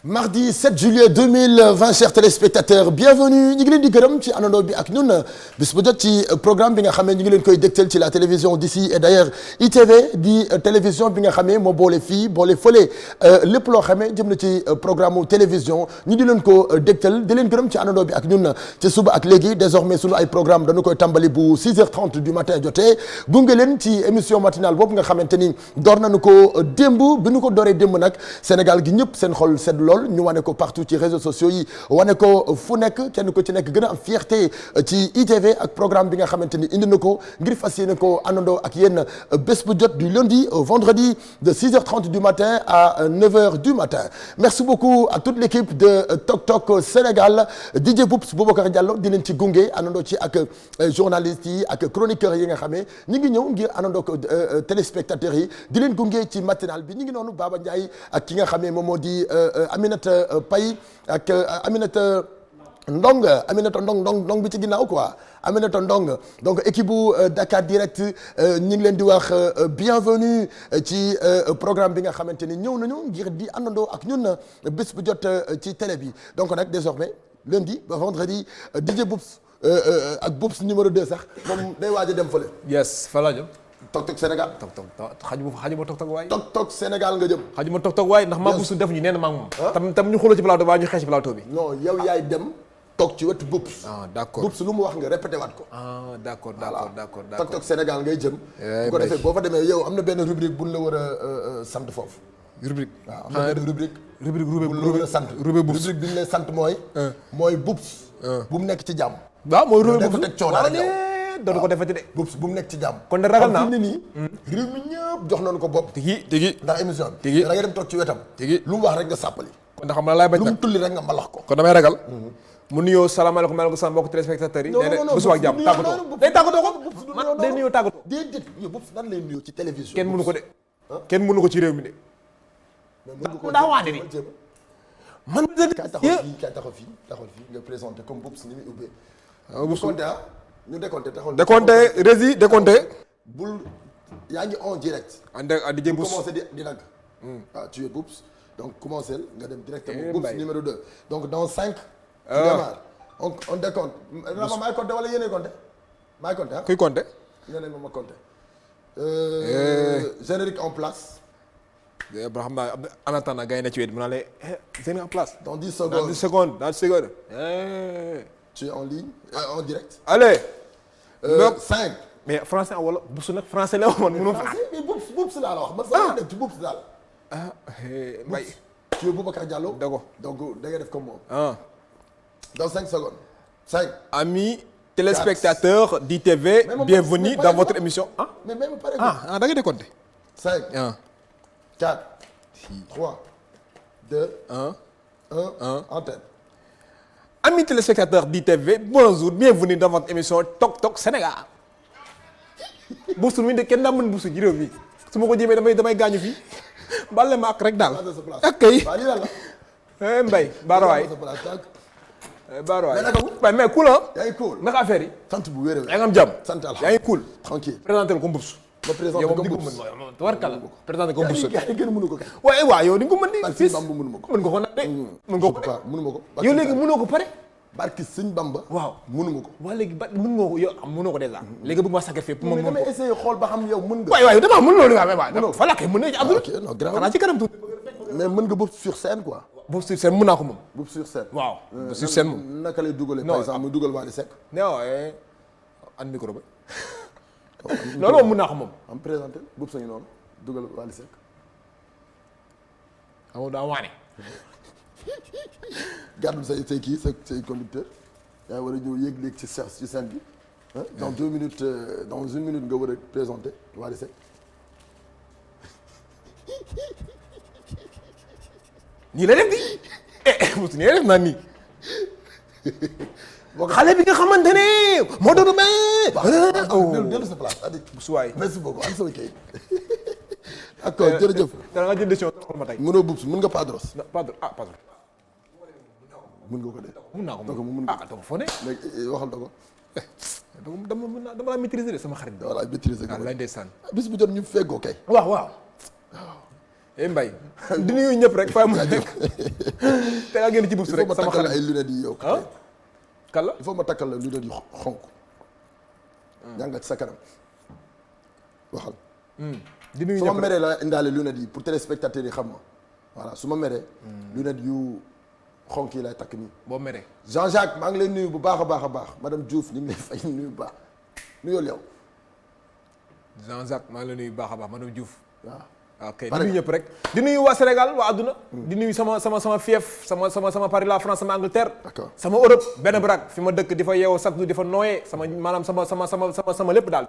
Mardi 7 juillet 2020 chers téléspectateurs bienvenue ñu ngi leen di gërëm ci àndandoo bi ak ñun bis bu jot ci programme bi nga xamee ñu ngi leen koy dégtal ci la télévision d'ici et d'ailleurs ITV di télévision bi nga xamee moo boole fii boole fële lépp loo xamee jëm na ci programme télévision ñu di leen ko dégtal di leen gërëm ci àndandoo bi ak ñun ci suba ak léegi désormais sunu ay programme dañu koy tàmbali bu 6h30 du matin jotee gunge leen ci émission matinale boobu nga xamante ni door nañu ko démb bi ñu ko dooree démb nag Sénégal gi ñëpp seen xol sedd lool ñu wane ko partout ci réseaux sociaux yi wane ko fu nekk kenn ko ci nekk gën a am fierté ci ITV ak programme bi nga xamante ni indi na ko ngir fas yéene ko àndandoo ak yéen bés bu jot du lundi au vendredi de 6h30 du matin à 9h du matin merci beaucoup à toute l'équipe de Tok Tok Sénégal DJ Boups Boubacar Diallo di leen ci gunge àndandoo ci ak journalistes yi ak chroniqueurs yi nga xamee ñi ngi ñëw ngir àndandoo ko téléspectateurs yi di leen gunge ci matinal bi ñi ngi noonu Baba Ndiaye ak ki nga xamee moom moo di Aminata Paye ak Aminata Ndong bi ci ginnaaw quoi Aminata Ndong donc équipe bu Dakar Direct ñu ngi leen di wax bienvenue ci programme bi nga xamante ni ñëw nañu ngir di àndandoo ak ñun bés bu jot ci télé bi donc nag désormais lundi ba vendredi DJ Boups ak Boups numéro 2 sax moom day waaj a dem fële. yes fa laa jëm. Tok Tok Sénégal. xajuma Tok Tok waay. Tok Tok Sénégal nga jëm. xajuma Tok Tok waay ndax maa Boups def ñu nee na maa ngi moom. tam ñu xooloo ci plateau ba ñu xeex ci plateau bi. non yow yaay dem toog ci wetu Boups. d'accord Boups lu mu wax nga répété waat ko. d'accord. Tok Tok Sénégal ngay jëm. bu ko defee boo fa demee yow am na benn rubrique bu ñu la war a sant foofu. rubrique waaw am na benn rubrique. rubrique bu ñu la war a sant. rubrique Boups rubrique bi ñu lay sant mooy Boups. bu mu nekk ci jàmm. waaw mooy rubrique Boups teg coono rek yow. doon ko defati de. Boups bu mu nekk ci jàmm. kon de ragal naa fi mu ne nii. réew mi ñëpp jox nañu ko bopp. tigi ndax émission bi. tigi da ngay dem toog ci wetam. tigi lu mu wax rek nga sàppali. kon ndax xam nga laay bañ lu mu tulli rek nga mbalax ko. kon damay ragal. mu nuyoo salaamaaleykum maaleykum salaam mbokk téléspectateurs yi. non bu suba ak jàmm tàggatoo day tàggatoo ko man day nuyoo tàggatoo. déedéet yow Boups nan lay nuyoo ci télévision. kenn mënu ko de. kenn mënu ko ci réew mi de. daa waate ni man de. kaay taxaw fii nga présenté comme Boups ni muy ubbee. Boups ñu décompté taxaw. décompté rési décompté. bul yaa ngi en direct. ànd ak DJ Boups commencé di nag. waaw tu es Boups donc commencé nga dem directement Boups numéro 2 donc dans 5. tu démarres on décompte. Rama maay compté wala yéenay compté. maay compté ah. kuy compté. nee nañ ma compté. générique en place. ba xam naa en attendant gars yi na ci wet mu naa lay générique en place. dans 10 secondes dans 10 secondes. tu es en ligne en direct. allez. 5. mais français wala Boups nag français la woon mënoo fa. mais Boups laa la wax. man sax def ci Boups daal. Mbaye. tu es Boubacar Diallo. d'accord donc da ngay def comme moom. dans 5 secondes. 5. Amis téléspectateurs d'ITV, bienvenue dans votre émission. mais même pas da ngay décompté. 5. 4. 3. 2. 1. Antenne. Amis téléspectateurs d'ITV, bonjour, bienvenue dans votre émission Tok Tok Sénégal. Boups mi de kenn daa mën Boups ji réew mi su ma ko jéemee damay gaañu fii bale ma ak rek daal ak kay Mbaye baarawaay baarawaay mais cool ah. yaa ngi cool naka affaire yi. sant bu wér yaa ngi am jàmm. sant alhamdulilah yaa ngi cool. tranquille présenté ko Boups. ma présenté ko Boups warkala présenté ko Boups. yaa ngi gën mënu ko kay. waaw yow di nga ko mën di. barki Sëñ Bamba mënu ma ko. mën nga ko nag de. mën nga ko mënu ma ko. yow léegi mënoo ko pare. barki Sëñ Bamba. waaw mënu ma ko. waaw léegi mën nga ko yow mënoo ko déjà. léegi bëgg ma sacrifier pour mais damay essayer xool ba xam yow mën nga. waaw dama mën loolu waaw fa la kay mën na ci àdduna. ok non grave xanaa ci kanam tuuti. mais mën nga Boups sur scène quoi. Boups sur scène mën naa ko moom. Boups sur scène. waaw Boups sur scène moom. naka lay dugalee par exemple mu dugal Wally Seck. non an micro ba. loolu moom mën naa ko moom. am présenté Boups sañu noonu dugal Wally Seck. amoo daa waane. gàddul say kii say conducteur yaa war a ñëw yéeg-léeg ci scène bi. dans 2 minutes dans 1 minute nga war a présenté Wally Seck. nii la def di Boups nii la def naa nii. xale bi nga xamante ne moo doon ba. dellu sa place adi. Boups merci beaucoup am sama kayit. d'accord jërëjëf. da nga jël décision xool ma tey. mënoo Boups mën nga Padros. Padros. mën nga ko de. mën naa ko donc mu mën nga donc foo ne. léegi waxal ko. dama la maîtriser de sama xarit bi. voilà maîtriser waaw lay ndeysaan. bis bu jot ñu feggoo kay. waaw. Mbaye di nuyu ñëpp rek fay mu nekk te nga génn ci bubs rek sama xarit ay lunettes yi yow. kala il faut ma takkal la lunettes yu xonk. jàngat sa kanam waxal. di nuyu su ñëpp ma meree la indaale lunettes yi pour téléspectateurs yi xam ma voilà su ma meree. lunettes yu xonk yi lay takk nii. boo meree. Jean-Jacques maa ngi lay nuyu bu baax a baax madame Diouf ñu ngi lay fay nuyu bu baax nuyool yow. Jean-Jacques maa ngi lay nuyu bu baax a baax madame Diouf. waaw. ok di nuyu ñëpp rek di nuyu waa Sénégal waa àdduna di nuyu sama fief sama Paris la France sama Angleterre. d'accord sama Europe benn brak fi ma dëkk di fa yeewoo chaque jour di fa nooyee maanaam sama lépp daal.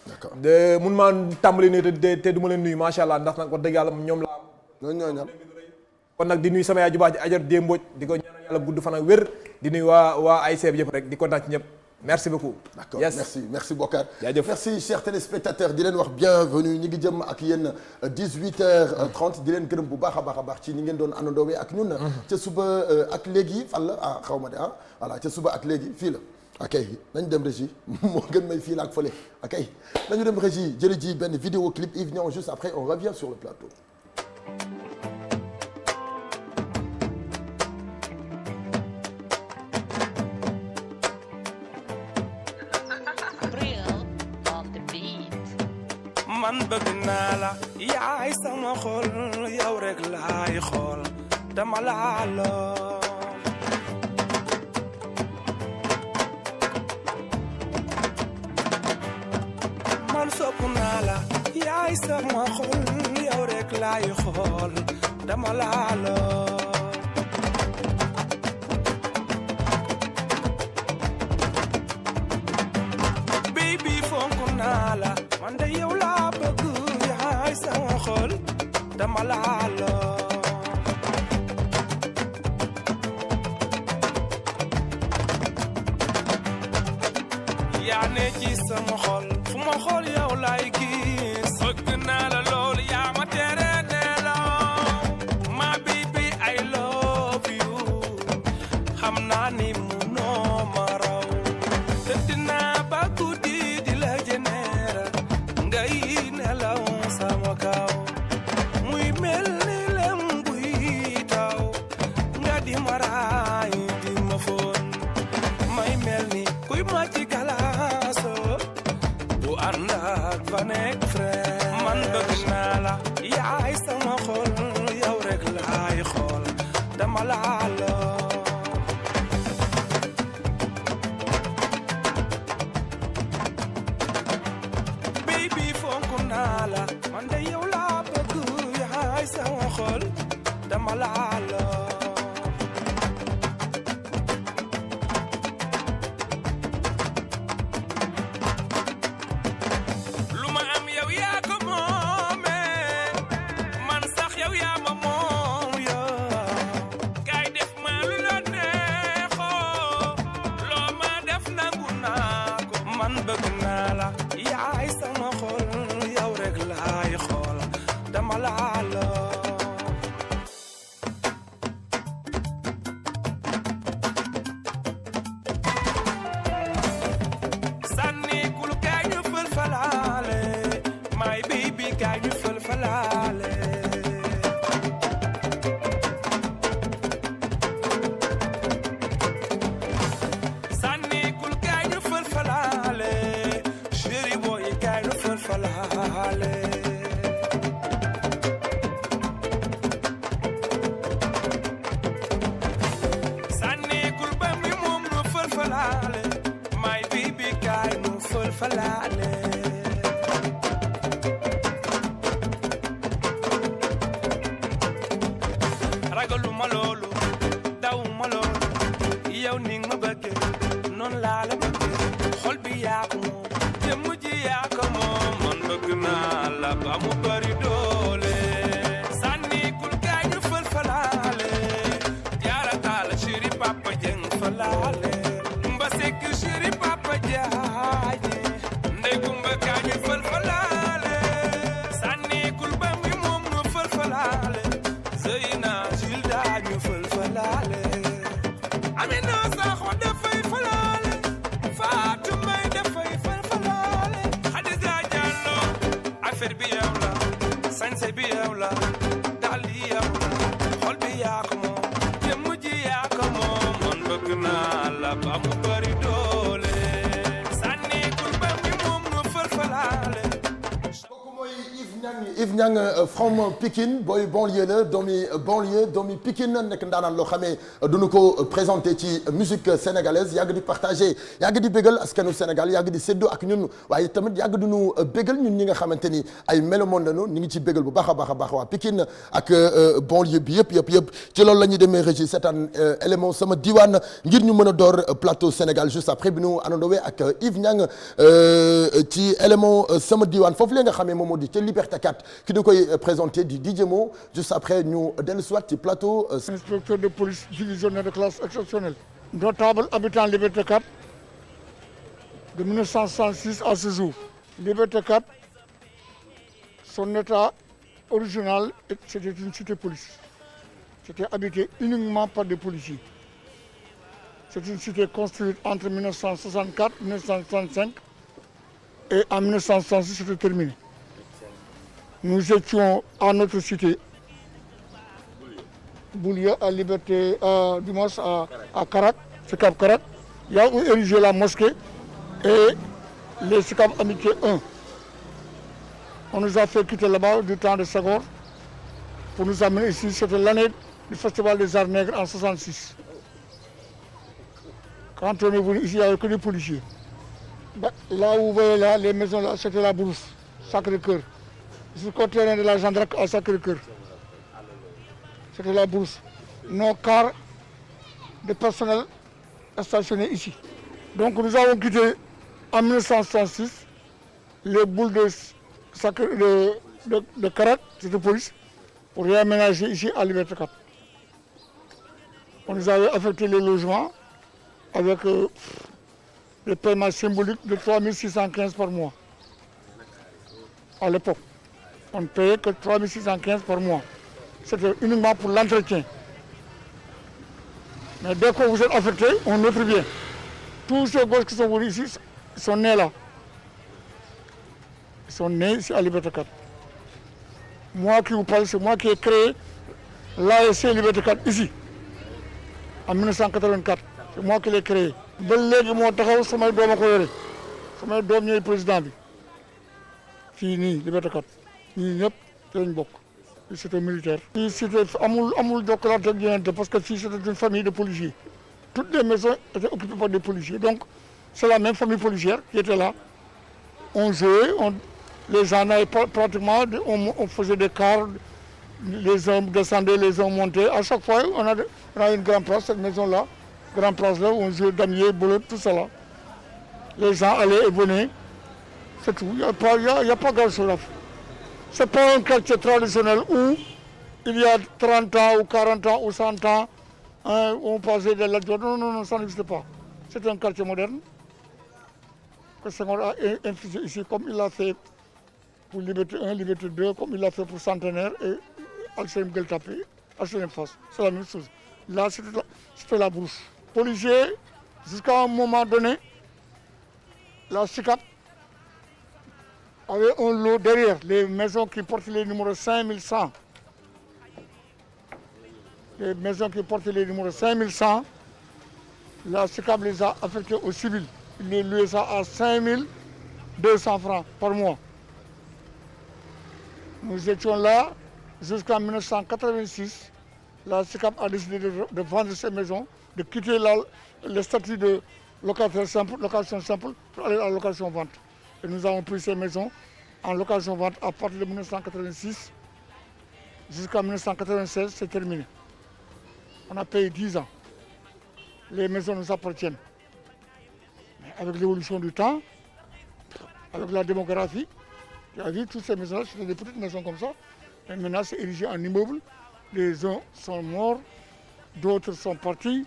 d'accord de mun maa tàmbali nii te du ma leen nuyu macha allah ndax nag wax dëgg yàlla ñoom laa am. ñooñu kon nag di nuyu sama yaay ju baax ji Ajar Démboj di ko ñaanal yàlla gudd fan ak wér di nuyu waa AIC bi yëpp rek di kontaan ci ñëpp. Merci beaucoup. D'accord, yes. merci Bokar. Jaajëf. Merci chers téléspectateurs di leen wax bienvenue ñi ngi jëm ak yéen 18h30 di leen gërëm bu baax a baax ci ñi ngeen doon àndandoowee ak ñun. ca suba ak léegi fan la xaw ma de voilà ca suba ak léegi fii la. ok nañu dem régie moo gën may fii la ak fële ok nañu dem régie jëli ji benn vidéo clip Yves Niang juste après on revient sur le plateau. man bëgg naa la yaay sama xol yow rek laay xool dama laa lool man sopp naa la yaay sama xol yow rek laay xool dama laa lool baby fonk naa la man de yow laa bëgg yaay sama xol dama laa lool yaa ne ci sama xol fu ma xool yow laay gis bëgg naa la lool yaa ma tere nelaw ma baby I love you xam naa ni munoo ma raw tëdd naa ba guddi di la jeneera ngay nelaw sama kaw muy mel ni lem buy taw nga di ma raay di ma foon may mel ni kuy ma ci galaaso bu ànd ak fa nekk frère man bëgg naa la yaay sama xol yow rek laay xool dama laa lool baby fonk naa la man de yow laa bëgg yaay sama xol dama laa lool lu ma am yow yaa ko moome man sax yow yaa ma moom yow kay def ma lu la neexoo loo ma def nangu naa ko man bëgg naa la yaay sama xol yow rek laay xool dama laa lool sànni kul kaay ñu fël falaale my baby kaay ñu fël falaale sànni kul kaay ñu fël falaale chéri boy kaay ñu fël falaale sànni kul ba mi moom ñu fël falaale my baby kaay ñu fël falaale ragaluma loolu dawuma loolu yow ni nga ma bëggee noonu laa la bëggee xol bi yaa ko moom jëmm ji yaa ko moom man bëgg naa la ba mu bari doole sànni kul gaay ñu fël falaale jaara taala chéri papa jeng falaale mba sekk chéri papa jaaje ndey gumba gaay ñu fël falaale sànni kul ba mi moom nu fël falaale Zeyna Gilda ñu fël falaale Amina Sakho dafay falaale Fatou affaire bi yow la sañse bi yow la dal yi yow la xol bi yaa ko moom jëmm ji yaa ko moom man bëgg naa la ba mu bari doole sànni kurba bi moom nu fël-fëlaale. kooku mooy Yves Niang from Pikine booy banlieue la doomi Pikine nekk ndaanaan loo xamee duñu ko présenté ci musique sénégalaise yàgg di partagé yàgg di bégal askanu Sénégal yàgg di séddoo ak ñun waaye tamit yàgg duñu bégal ñun ñi nga xamante ni ay mélomane lañu ñu ngi ci bégal bu baax a baax waa Pikine ak banlieue bi yëpp ci loolu la ñuy demee régie seetaan élément sama diwaan ngir ñu mën a door plateau Sénégal juste après bi ñu àndandoo ak Yves Niang ci élément sama diwaan foofu la nga xamee moom moo di ca Liberté 4 ki ñu koy présenté di DJ Mo juste après ñu dellu si waat ci plateau. Inspecteur de police divisionnaire de classe exceptionnelle. Notable habitant Liberté 4 de 1966 à ce jour. Liberté 4, son état original, c'était une cité-police. C'était habité uniquement par des policiers. C'est une cité construite entre 1964 et 1965 et en 1966 c'était terminé. Nous étions à notre cité, Boulieu, à Liberté, dimanche à Karak, Sicap Karak. Il y a où érigé la mosquée et les Sicap Amitié 1. On nous a fait quitter là-bas du temps de Senghor pour nous amener ici. C'était l'année du Festival des Arts Nègres en 1966. Quand on est venu ici, il n'y avait que des policiers. Là où vous voyez là, les maisons là, c'était la Brousse, Sacré-Cœur. Jusqu'au terrain de la Gendraque à Sacré-Cœur. C'était la Brousse. Nos cars de personnel stationnés ici. Donc nous avons quitté en 1966 les boules de Karak, c'était police, pour réaménager ici à Liberté 4. On nous avait affecté les logements avec les paiements symboliques de 3 615 par mois. À l'époque, on ne payait que 3 615 par mois. C'était uniquement pour l'entretien. Mais dès que vous êtes affecté, on note bien. Tous ces gosses qui sont venus ici sont nés là. Ils sont nés ici à Liberté 4. Moi qui vous parle, c'est moi qui ai créé l'ASC Liberté 4 ici, en 1984. C'est moi qui l'ai créé. ba léegi moo taxaw samay doom a ko yore samay doom ñooy président bi fii nii Liberté 4 ñii ñëpp ci lañ bokk. Fii c'était militaire. Fii c'était amul jokkalante ak yeneen parce que fii c'était une famille de policiers. Toutes les maisons étaient occupées par des policiers. Donc c'est la même famille policière qui était là. On jouait, les gens n'avaient pas pratiquement, on faisait des cars, les uns descendaient, les uns montaient. À chaque fois, on a une grande place, cette maison-là. Grande place là où on jouait damier, boulotte, tout ça là. Les gens allaient et venaient, c'est tout. Il n'y a pas grand-chose à faire. Ce n'est pas un quartier traditionnel où il y a 30 ans ou 40 ans ou 100 ans, hein, on passait de la joie. Non, ça n'existe pas. C'est un quartier moderne que Senghor a infusé ici, comme il l'a fait pour Liberté 1, Liberté 2, comme il l'a fait pour Centenaire et HLM Gueule Tapée, HLM Fass. C'est la même chose. Là, c'était la brousse. Policiers, jusqu'à un moment donné, la SICAP avait un lot derrière, les maisons qui portent les numéros 5100. Les maisons qui portent les numéros 5100, la SICAP les a affectées aux civils. Ils les louaient ça à 5200 francs par mois. Nous étions là jusqu'en 1986. La SICAP a décidé de vendre ces maisons, de quitter le statut de location simple pour aller à la location-vente. Et nous avons pris ces maisons en location-vente à partir de 1986 jusqu'en 1996, c'est terminé. On a payé 10 ans. Les maisons nous appartiennent. Mais avec l'évolution du temps, avec la démographie, tu as vu toutes ces maisons-là, c'était des petites maisons comme ça. Et maintenant, c'est érigé en immeuble. Les uns sont morts, d'autres sont partis,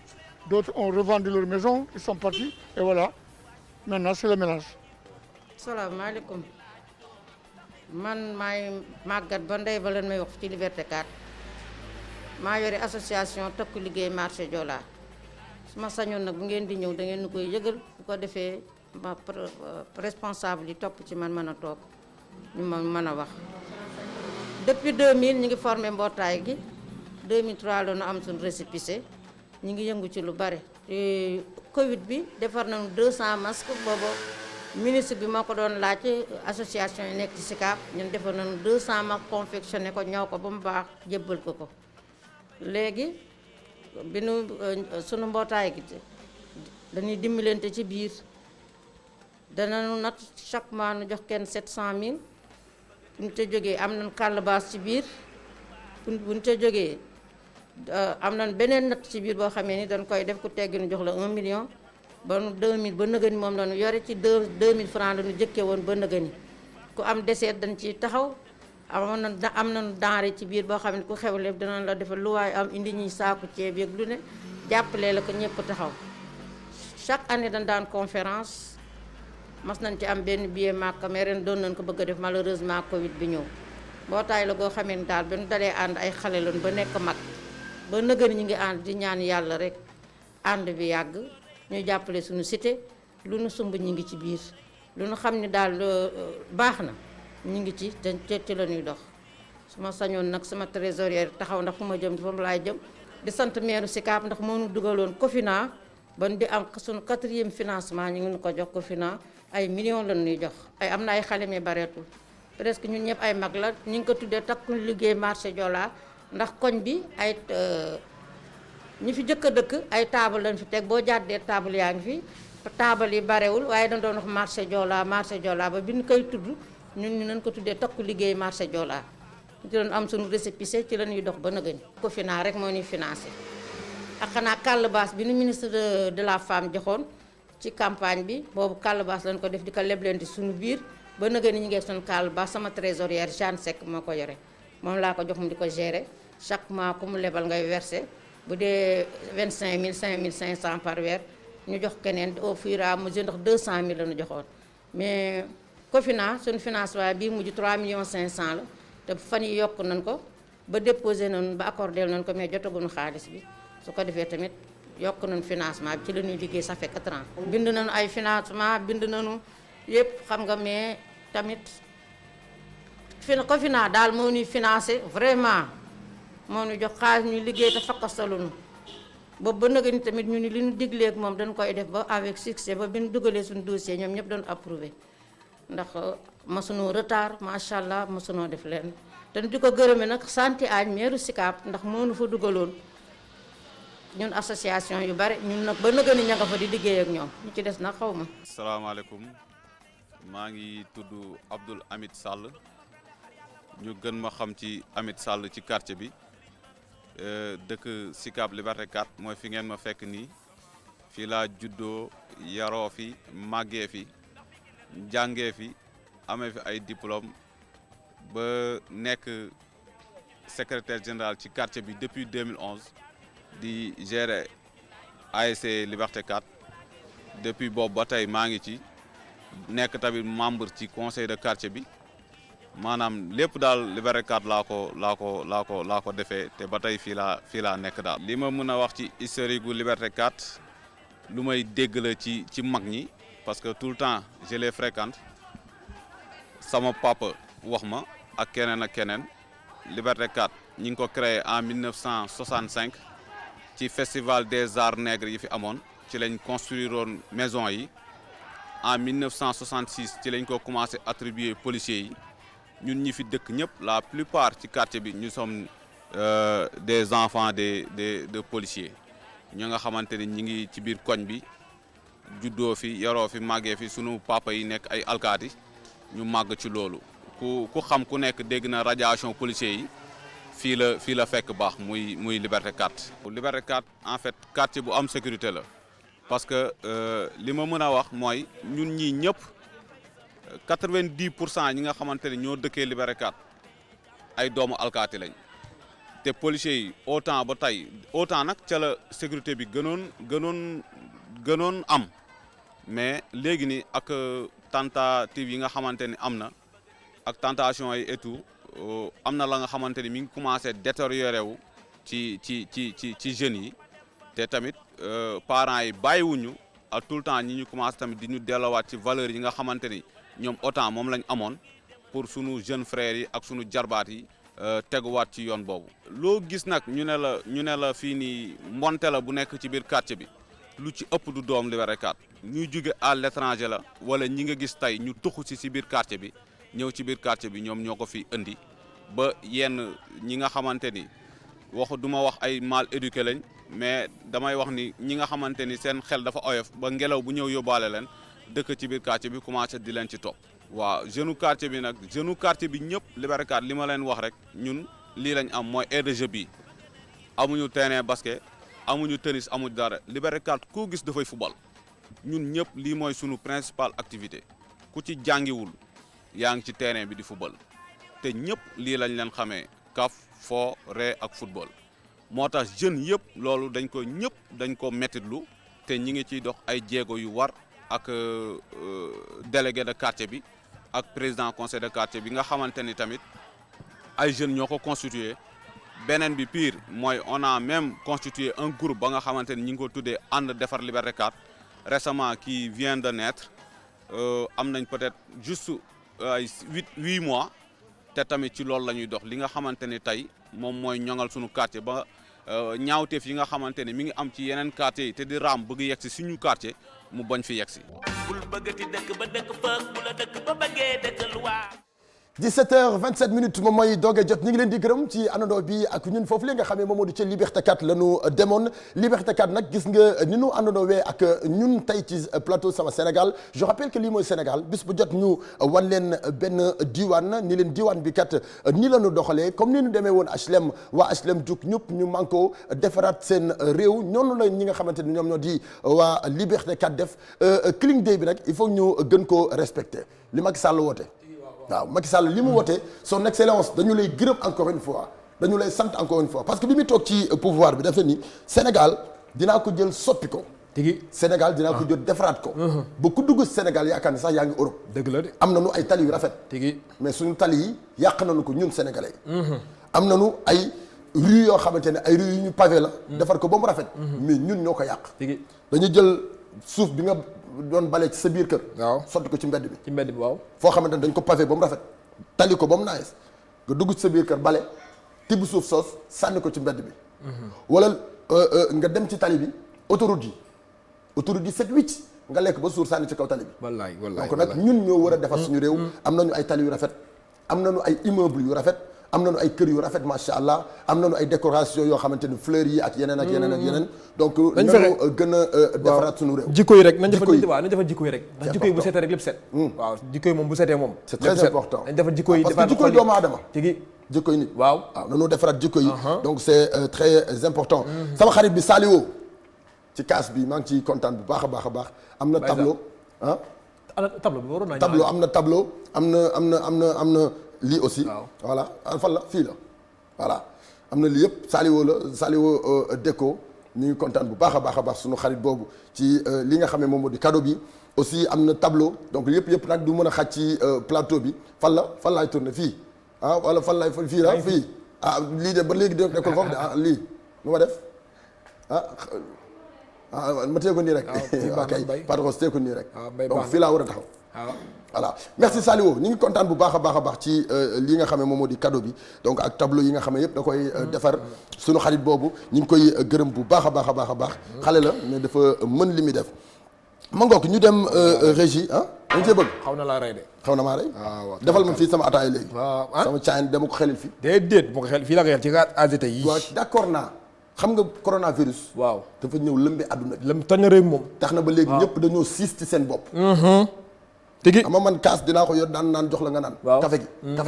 d'autres ont revendu leur maison, ils sont partis. Et voilà, maintenant, c'est le mélange. salaamaaleykum man maay Maguette ba ndey ba leen may wax ci Liberté 4 maa yore association Takku Liggéey marché Joola su ma sañoon nag bu ngeen di ñëw da ngeen ñu koy yëgal bu ko defee ma responsable yi topp ci man mën a toog ñu mën a wax. depuis 2000 ñu ngi formé mbootaay gi 2003 la ñu am suñu récépissé ñu ngi yëngu ci lu bare. Covid bi defar nañu 200 masques boobu ministre bi moo ko doon laaj association yi nekk ci Sicap ñun defar nañu 200 masques confectionné ko ñaw ko ba mu baax jébbal ko léegi bi nu sunu mbootaay gi dañuy dimbalante ci biir danañu nat chaque mois nu jox kenn 700000 bu ñu ca jógee am nañu calebasse ci biir bu ñu ca jógee am nañ beneen natt ci biir boo xamee ni dañ koy def ku teggi nu jox la 1 million ba nu 2000 ba nëgëni moom la ñu yore ci 2000 francs la ñu jëkkee woon ba nëgëni ku am deseet dañ ciy taxaw am nañu denrée ci biir boo xam ne ku xewle dinañ la defal lu waaye am indi ñuy saaku ceeb yeeg lu ne jàppalee la ko ñëpp taxaw chaque année dañ daan conférence mas nañ ci am benn billet Màkka mais ren doon nañ ko bëgg a def malheureusement Covid bi ñëw mbootaay la goo xamee ni daal ba ñu dalee ànd ay xale lañ ba nekk mag ba nëgën ñi ngi ànd di ñaan yàlla rek ànd bi yàgg ñuy jàppale suñu cité lu nu sumb ñi ngi ci biir lu nu xam ni daal baax na ñu ngi ci ci la ñuy dox su ma sañoon nag sama trésorière taxaw ndax fu ma jëm fa mu laay jëm di sant maire Sicap ndax moo nu dugaloon Cofina ban di am suñu 4e financement ñu ngi ko jox Cofina ay millions la ñuy jox ay am na ay xale mi bareetul presque ñun ñëpp ay mag la ñu ngi ko tuddee takku liggéey marché Joola ndax koñ bi ay ñi fi jëkk a dëkk ay taabal lañ fi teg boo jàddee taabal yaa ngi fi taabal yi barewul waaye dañ doon wax marché Joola ba bi ñu koy tudd ñun ñu nañ ko tuddee takku liggéey marché Joola ci doon am suñu récépissé ci la ñuy dox ba nëgëni Cofina rek moo ñuy financé ak xanaa calebasse bi nu ministre de la femme joxoon ci campagne bi boobu calebasse lañ ko def di ko leblenti suñu biir ba nëgëni ñu ngi suñu calebasse sama trésorière Jeanne Seck moo ko yore moom laa ko jox mu di ko gérer chaque mois ku mu lebal ngay versé bu dee 25000 5500 par weer ñu jox keneen au fur et à mesure ndax 200000 la ñu joxoon mais Cofina suñu financement bii mujj 3,500,000 la te fan yi yokk nañ ko ba déposé nañ ba accordé nañ ko mais jotaguñu xaalis bi su ko defee tamit yokk nañ financement bi ci la ñuy liggéey ça fait 4 ans. bind nañu ay financement bind nañu yëpp xam nga mais tamit Cofina daal moo ñuy financé vraiment moo ñu jox xaalis ñu liggéey te fakkastaluñu boobu ba nag ni tamit ñu ni li ñu digleeg moom dañ koy def ba avec succès ba bi ñu dugalee suñu dossier ñoom ñëpp doon approuvé ndax mosunoo retard macha allah mosunoo def leen te di ko gërëme nag santi aaj meeru Sicap ndax moo nu fa dugaloon ñun association yu bari ñun nag ba nëgëni ña nga fa di liggéey ak ñoom ñu ci des nag xaw ma. salaamaaleykum maa ngi tudd Abdoul Hamid Sall ñu gën ma xam ci Hamid Sall ci quartier bi dëkk Sicap Liberté 4 mooy fi ngeen ma fekk nii fii laa juddoo yaroo fi màggee fi jàngee fi amee fi ay diplôme ba nekk secrétaire général ci quartier bi depuis 2011 di gérer ASC Liberté 4 depuis boobu ba tey maa ngi ci nekk tamit membre ci conseil de quartier bi maanaam lépp daal Liberté 4 laa ko defee te ba tey fii laa nekk daal. li ma mën a wax ci historique gu Liberté 4 lu may dégg la ci mag ñi parce que tout le temps je les fréquente sama papa wax ma ak keneen Liberté 4 ñi ngi ko créé en 1965 ci festival des arts nègres yi fi amoon ci lañ construire woon maison yi en 1966 ci lañ ko commencé attribuer policiers yi. ñun ñi fi dëkk ñëpp la plupart ci quartier bi ñu sommes des enfants de policiers ñu nga xamante ni ñi ngi ci biir koñ bi juddoo fi yaroo fi màggee fi sunu papa yi nekk ay alkaati ñu màgg ci loolu ku xam ku nekk dégg na radiation policiers yi fii la fekk baax muy Liberté 4. Liberté 4 en fait quartier bu am sécurité la parce que li ma mën a wax mooy ñun ñii ñëpp 90% ñi nga xamante ne ñoo dëkkee Liberté 4 ay doomu alkaati lañ te policiers yi autant ba tey autant nag ca la sécurité bi gënoon am mais léegi ni ak tentative yi nga xamante ni am na ak tentation yi et tout am na la nga xamante ni mi ngi commencé détérioré wu ci jeunes yi te tamit parents yi bàyyiwuñu à tout le temps ñi ñu commencé tamit di ñu delluwaat ci valeurs yi nga xamante ni ñoom autant moom lañ amoon pour sunu jeunes frères yi ak sunu jarbaat yi teguwaat ci yoon boobu. loo gis nag ñu ne la fii nii mbonte la bu nekk ci biir quartier bi lu ci ëpp du doom Liberté 4 ñuy jóge à l'étranger la wala ñi nga gis tey ñu tuxu si biir quartier bi ñëw ci biir quartier bi ñoom ñoo ko fi indi ba yenn ñi nga xamante ni duma wax ay mal éduqué lañ mais damay wax ni ñi nga xamante ni seen xel dafa oyof ba ngelaw bu ñëw yóbbaale leen dëkk ci biir quartier bi commencé di leen ci topp. waaw jeune quartier bi nag jeune quartier bi ñëpp Liberté 4 li ma leen wax rek ñun lii lañ am mooy aire de jeu bi amuñu terrain basket amuñu tennis amuñu dara Liberté 4 koo gis dafay football ñun ñëpp lii mooy sunu principale activité ku ci jàngiwul yaa ngi ci terrain bi di football te ñëpp lii lañ leen xamee kaf fo ree ak football moo tax jeunes yëpp loolu ñëpp dañ ko mettitlu te ñi ngi ciy dox ay jéego yu war ak délégué de quartier bi ak président conseil de quartier bi nga xamante ni tamit ay jeunes ñoo ko constitué beneen bi pire mooy on a même constitué un groupe ba nga xamante ni ñi ngi ko tuddee ànd defar Liberté 4 récemment qui vient de naître am nañ peut-être juste ay 8 mois te tamit ci loolu la ñuy dox li nga xamante ni tey moom mooy ñoŋal suñu quartier ba ñaawteef yi nga xamante ni mi ngi am ci yeneen quartier yi te di raam bëgg yegg si suñu quartier mu bañ fi yegg si. bul bëggati dëkk ba dëkk fa bu la dëkk ba bëggee dëkk lu waa 17h27 moom mooy doog jot ñu ngi leen di gërëm ci àndandoo bi ak ñun foofu la nga xam ne moom moo di ci Liberté 4 la ñu demoon Liberté 4 nag gis nga ni ñu àndandoowee ak ñun tey ci plateau Sama Sénégal je rappelle que lii mooy Sénégal bis bu jot ñu wan leen benn diwaan ni leen diwaan bi kat ni la ñu doxalee comme ni ñu demee woon HLM waa HLM jug ñëpp ñu manko defaraat seen réew ñoonu la ñi nga xamante ni ñoom ñoo di waa Liberté 4 def clean day bi nag il faut ñu gën koo respecter li Macky Sall woote. waaw Macky Sall li mu woote son excellence dañu lay gërëm encore une fois dañu lay sant encore une fois parce que bi muy toog ci pouvoir bi dafa ni Sénégal dinaa ko jël soppi ko. tigi Sénégal dinaa ko jël defaraat ko. ba ku dugg Sénégal yaakaar ne sax yaa ngi Europe. dëgg la de am nañu ay tali yu rafet. tigi mais suñu tali yi yàq nañu ko ñun sénégalais. am nañu ay rue yoo xamante ne ay rue yu ñu pavé la. defar ko ba mu rafet. mais ñun ñoo ko yàq. tigi dañu jël suuf bi nga. doon bale ci sa biir kër. waaw sotti ko ci mbedd bi. ci mbedd bi waaw. foo xamante ne dañ ko pavé ba mu rafet. tali ko ba mu naaj nga dugg ci sa biir kër bale tibb suuf soos sànni ko ci mbedd bi. wala nga dem ci tali bi autoroute yi set wicc nga lekk ba suur sànni ci kaw tali bi. wallaay wallaay donc nag ñun ñoo war a defar suñu réew. am nañu ay tali yu rafet am nañu ay immeuble yu rafet. am nañu ay kër yu rafet macha allah am nañu ay décoration yoo xamante ni fleurs yi ak yeneen ak yeneen ak yeneen. donc nañu gën a defaraat suñu réew. jikko yi rek nañ defar jikko yi rek. ndax jikko yi bu setee rek lépp set. waaw jikko yi moom bu setee moom. c'est très important nañ defar jikko yi parce que jikko yi doomu aadama. tigi jikko yi nit. waaw nañu defaraat jikko yi. donc c'est très important. sama xarit bi Saliou ci kaas bi maa ngi ciy kontaan bu baax a baax a baax. am na tableau ah. tableau bi waroon naa tableau am na tableau am na. lii aussi voilà fan la fii la voilà am na lii yëpp Saliou déco ñu ngi kontaan bu baax a baax suñu xarit boobu ci li nga xam ne moom moo di cadeau bi aussi am na tableau donc yëpp nag du mën a xaj ci plateau bi fan laay tourné fii wala fan laay fii la fii lii de ba léegi nekkul foofu de lii nu ma def ma tee ko nii rek ok patron tee ko nii rek donc fii laa war a taxaw voilà merci Saliou ñu ngi kontaan bu baax a baax ci li nga xam ne moom moo di cadeau bi donc ak tableau yi nga xam ne yëpp da koy defar suñu xarit boobu ñu ngi koy gërëm bu baax a baax xale la mais dafa mën li muy def ma ngoog ñu dem régie dañ see bëgg xaw na laa rey de xaw na maa rey defal ma fii sama ataaya léegi sama caayin dama ko xelil fii déedéet moo ko xel fii la ko xel ci AGT yi waaw d'accord naa xam nga coronavirus waaw dafa ñëw lëmbe àdduna bi lëm toj na réew moom tax na ba léegi ñëpp dañoo siis ci seen bopp tigi ama man kaas dinaa ko yor naan jox la nga naan café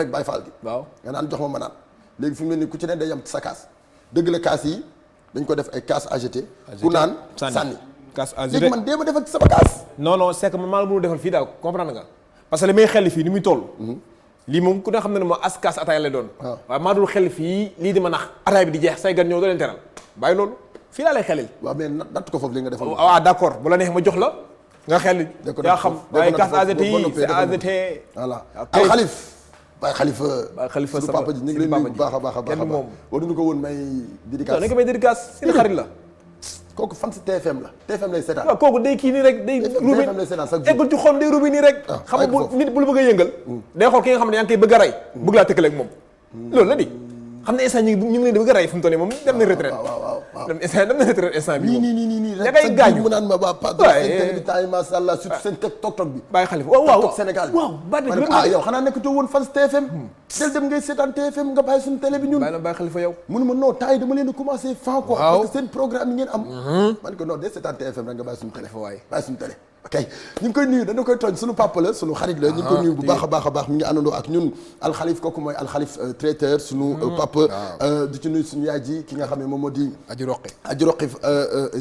gi Baye Fall gi waaw nga naan jox ma naan léegi fi mu ne nii ku ci ne day yam ci sa kaas dëgg la kaas yi dañ ko def ay kaas AGT ku naan sànni kaas AGT léegi man dee ma def ak sama kaas non c'est que man maa la mënul defal fii daal comprendre nga parce que li may xel fii ni muy toll lii moom ku ne xam ne ne moom as kaas ataaya lay doon waaye maa dul xel fii lii di ma nax ataaya bi di jeex say gan ñëw doo leen teral bàyyi loolu fii laa lay xelil waaw mais natt ko foofu li nga defal waaw d'accord bu la neex ma jox la nga xel yaa xam waaye kaas AGT yi c'est AGT voilà al xalifa suñu papa ji ñu ngi leen nuyu bu baax a baax kenn moom waruñu ko woon may dédicace nga may dédicace seen xarit la kooku fan si TFM la TFM lay seetaan. waaw kooku day kii nii rek day. TFM lay seetaan chaque jour eggul ci xol day rubi nii rek. xam nga bu nit bu la bëgg a yëngal. day xool ki nga xam ne yaa ngi koy bëgg a rey. bëgg laa tëkkale ak moom. loolu la di xam ne instant ñu ngi leen di bëgg a rey fu mu toll nii moom dem na retraite. waaw dem na retraite instant bi moom. nii da ngay gaañu mu naan ma waa Pape seen télé bi temps yi macha allah surtout seen TikTok bi. Baye Khalifa waaw TikTok Sénégal bi. waaw yow xanaa nekkatoo woon fan TFM. del dem ngay seetaan TFM nga bàyyi suñu télé bi ñun. Baye Khalifa yow. mënu ma non temps yi dama leen di commencé fan quoi. parce que seen programme yi ngeen am. man ko non de seetaan TFM rek nga bàyyi suñu télé. bàyyi suñu télé. ok ñu ngi koy nuyu dañu koy tooñ suñu papa la suñu xarit la ñu ngi koy nuyu bu baax a baax mi ngi àndandoo ak ñun alxalif kooku mooy alxalif traiteur suñu papa di ci nuyu suñu yaay ji ki nga xam ne moom moo di Aji Roqi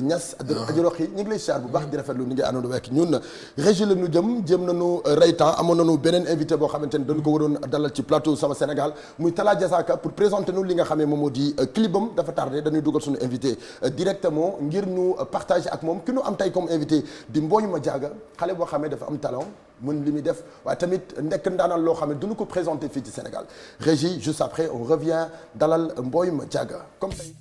Niass Aji Roqi ñu ngi lay siyaar bu baax di rafetlu ni ngay àndandoo ak ñun régie la ñu jëm nañu rey temps amoon nañu beneen invité boo xamante ni dañu ko waroon dalal ci plateau Sama Sénégal muy Talla Diazaka pour présenter nu li nga xam ne moom moo di clipam dafa tardé dañuy dugal suñu invité directement ngir ñu partager ak moom ki ñu am tey comme invité di Mbooñu ma xale boo xamee dafa am talent mën li muy def waaye tamit nekk ndaanaan loo xam ne duñu ko présenté fii ci Sénégal régie juste après on revient dalal Mboye Madiaga comme tey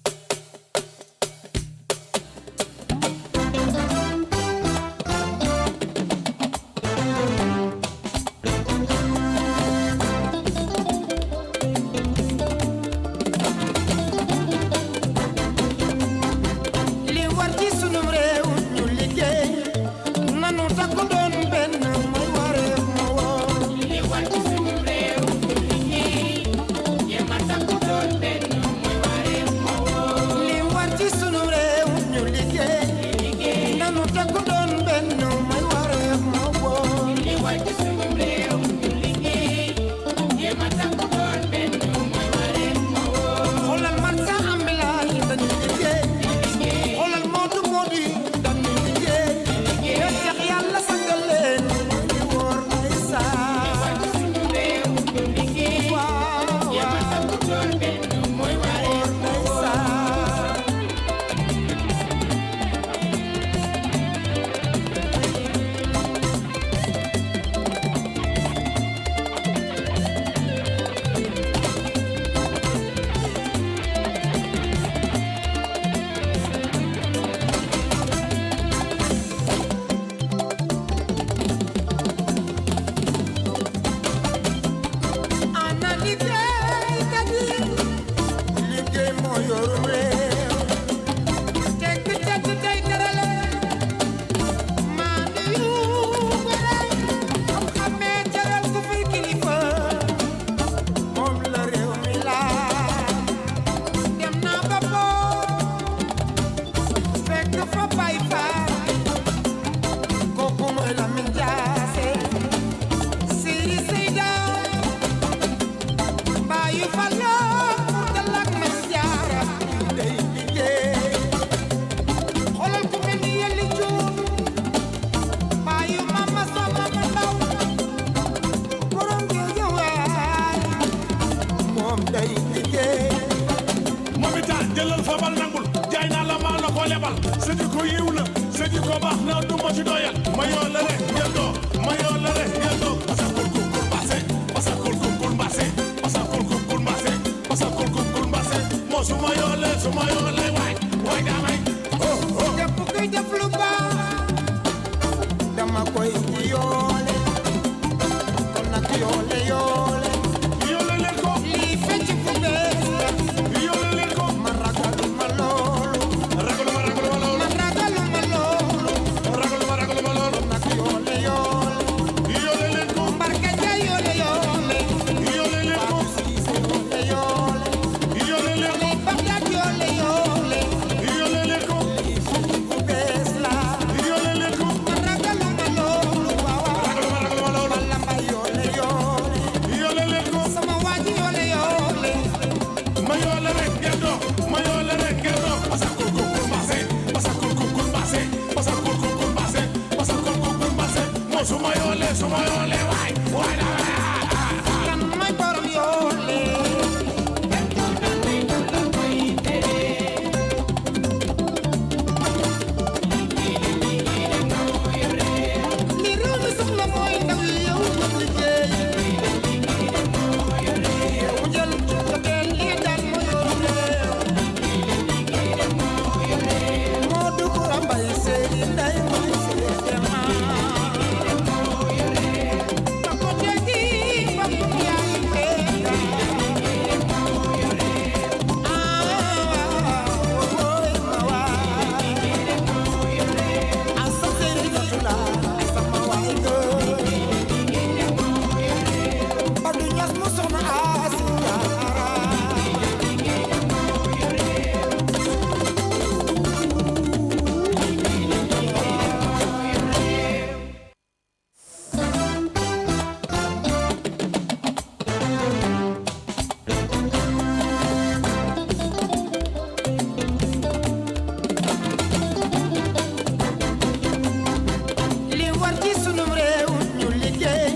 li war ci sunu réew ñu liggéey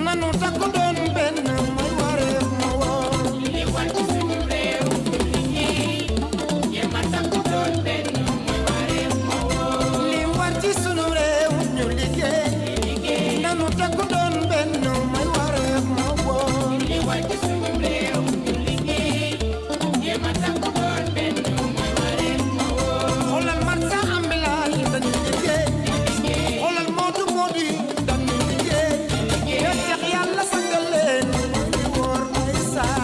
nanu takku doon benn mooy wareef ma woon li war ci sunu réew ñu liggéey jéem a takku doon benn mooy wareef ma woon li war ci sunu réew ñu liggéey nanu takku doon benn mooy wareef ma woon li war ci sunu réew ñu liggéey jéem a takku doon benn mooy wareef ma woon xoolal marsa ambulant yi dañu liggéey xoolal moodu moodu yi dañu liggéey yoo tax yàlla sagal leen ñu wóor ay saa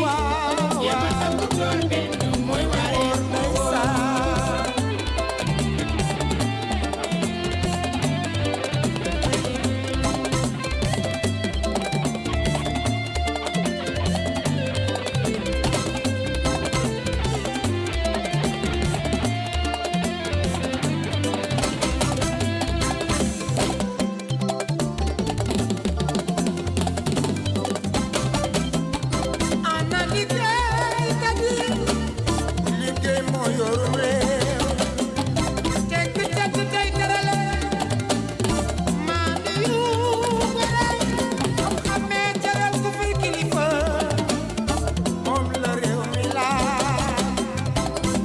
waaw mooy wóor ay saa ana liggéeykat yi liggéey moo yorum réew tekk tekk tey terale maa ngi yu gore xam-xamee teral ku fay kilifa moom la réew mi laa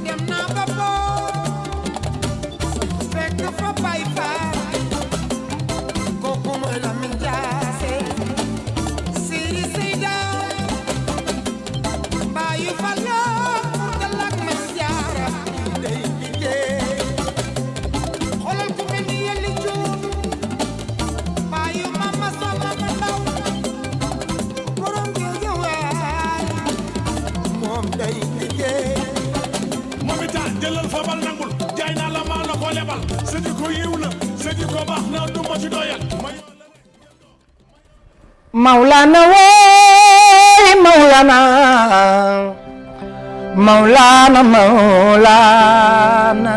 dem naa ba boor fekk fa bay faar kooku mooy Lamin Jaase Siri Seyda Bayu Fallo pour dalak ma jaara day liggéey xoolal ku mel ni Yelli Cuun Bayu Mama Soxna ma ndaw borom Géejawaay moom day liggéey moom itam jëlal fabal nangul jaay naa la maa la ko lebal sa jikko yiw na sa jikko baax na du ma ci doyal Maulana woy Maulana Maulana Maulana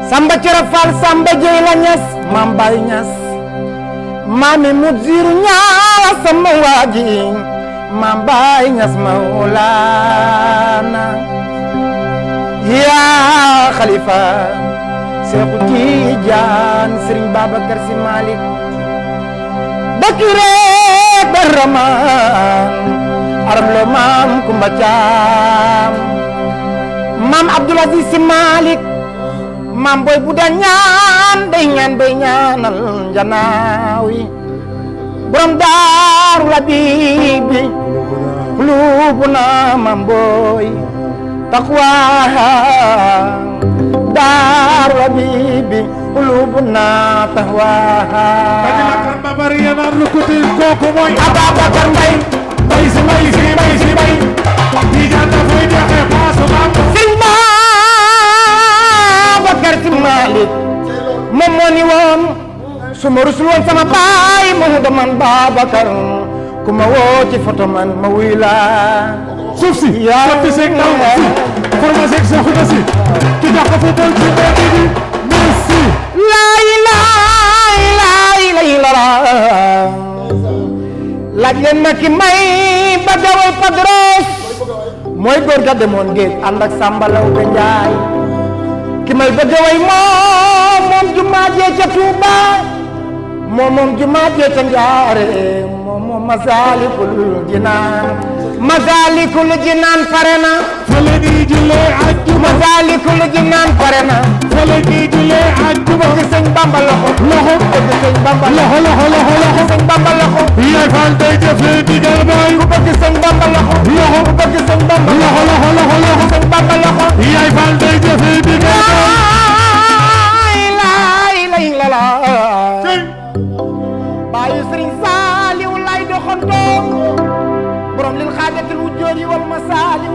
Samba Coro Fall Samba Jey la Ñas Mam Bay Ñas Mami Mudziru Ñas sama waaji Mam Bay Ñas Maulana Ya Khalifa Seexu Tijaan Serigne Babacar Si Malik Bakire Baraman Aram lo Mam Kumba Caam Mam Abdul Aziz Si Malik Mam Boy Buda ñaan day ñaan bay ñaanal janaawi borom Daaru Labibi qulubuna Mam Boy taqwa Daaru Labibi qulubuna tahwaha Bakar Babar yanar lu kutil kooku mooy Ababakar Mbay bay si bay si bay si bay di jàll fooy joxe paasu maam Sëñ Babakar Si Malik moom moo ni woon su ma rusul woon sama baay moom da man Babakar ku ma woo ci photo man ma wuy la suuf si sotti seeg ndaw si forma seeg soxna si ki jox ko football ci mbedd bi merci laay laaj leen ma ki may ba dawal Padros mooy góor ga demoon géej ànd ak Samba Law be Njaay ki may ba daway moom jumaa jee ca Tuuba moom jumaa jee ca Njaare moom Masaalikul Jinaan pare na fale ni julee àjjuma Masaalikul Jinaan pare na fale ni julee àjjuma bëgg Sëñ Bamba loxo bëgg Sëñ Bamba loxo Sëñ Bamba loxo yaay faal day jëfee ndigal baay ku bëgg Sëñ Bamba loxo ku bëgg Sëñ Bamba loxo Sëñ Bamba loxo yaay faal day jëfee ndigal baay baayu Sëriñ Saaliw lay doxantoom borom lil xaadatil wujjoodi wal masaaliw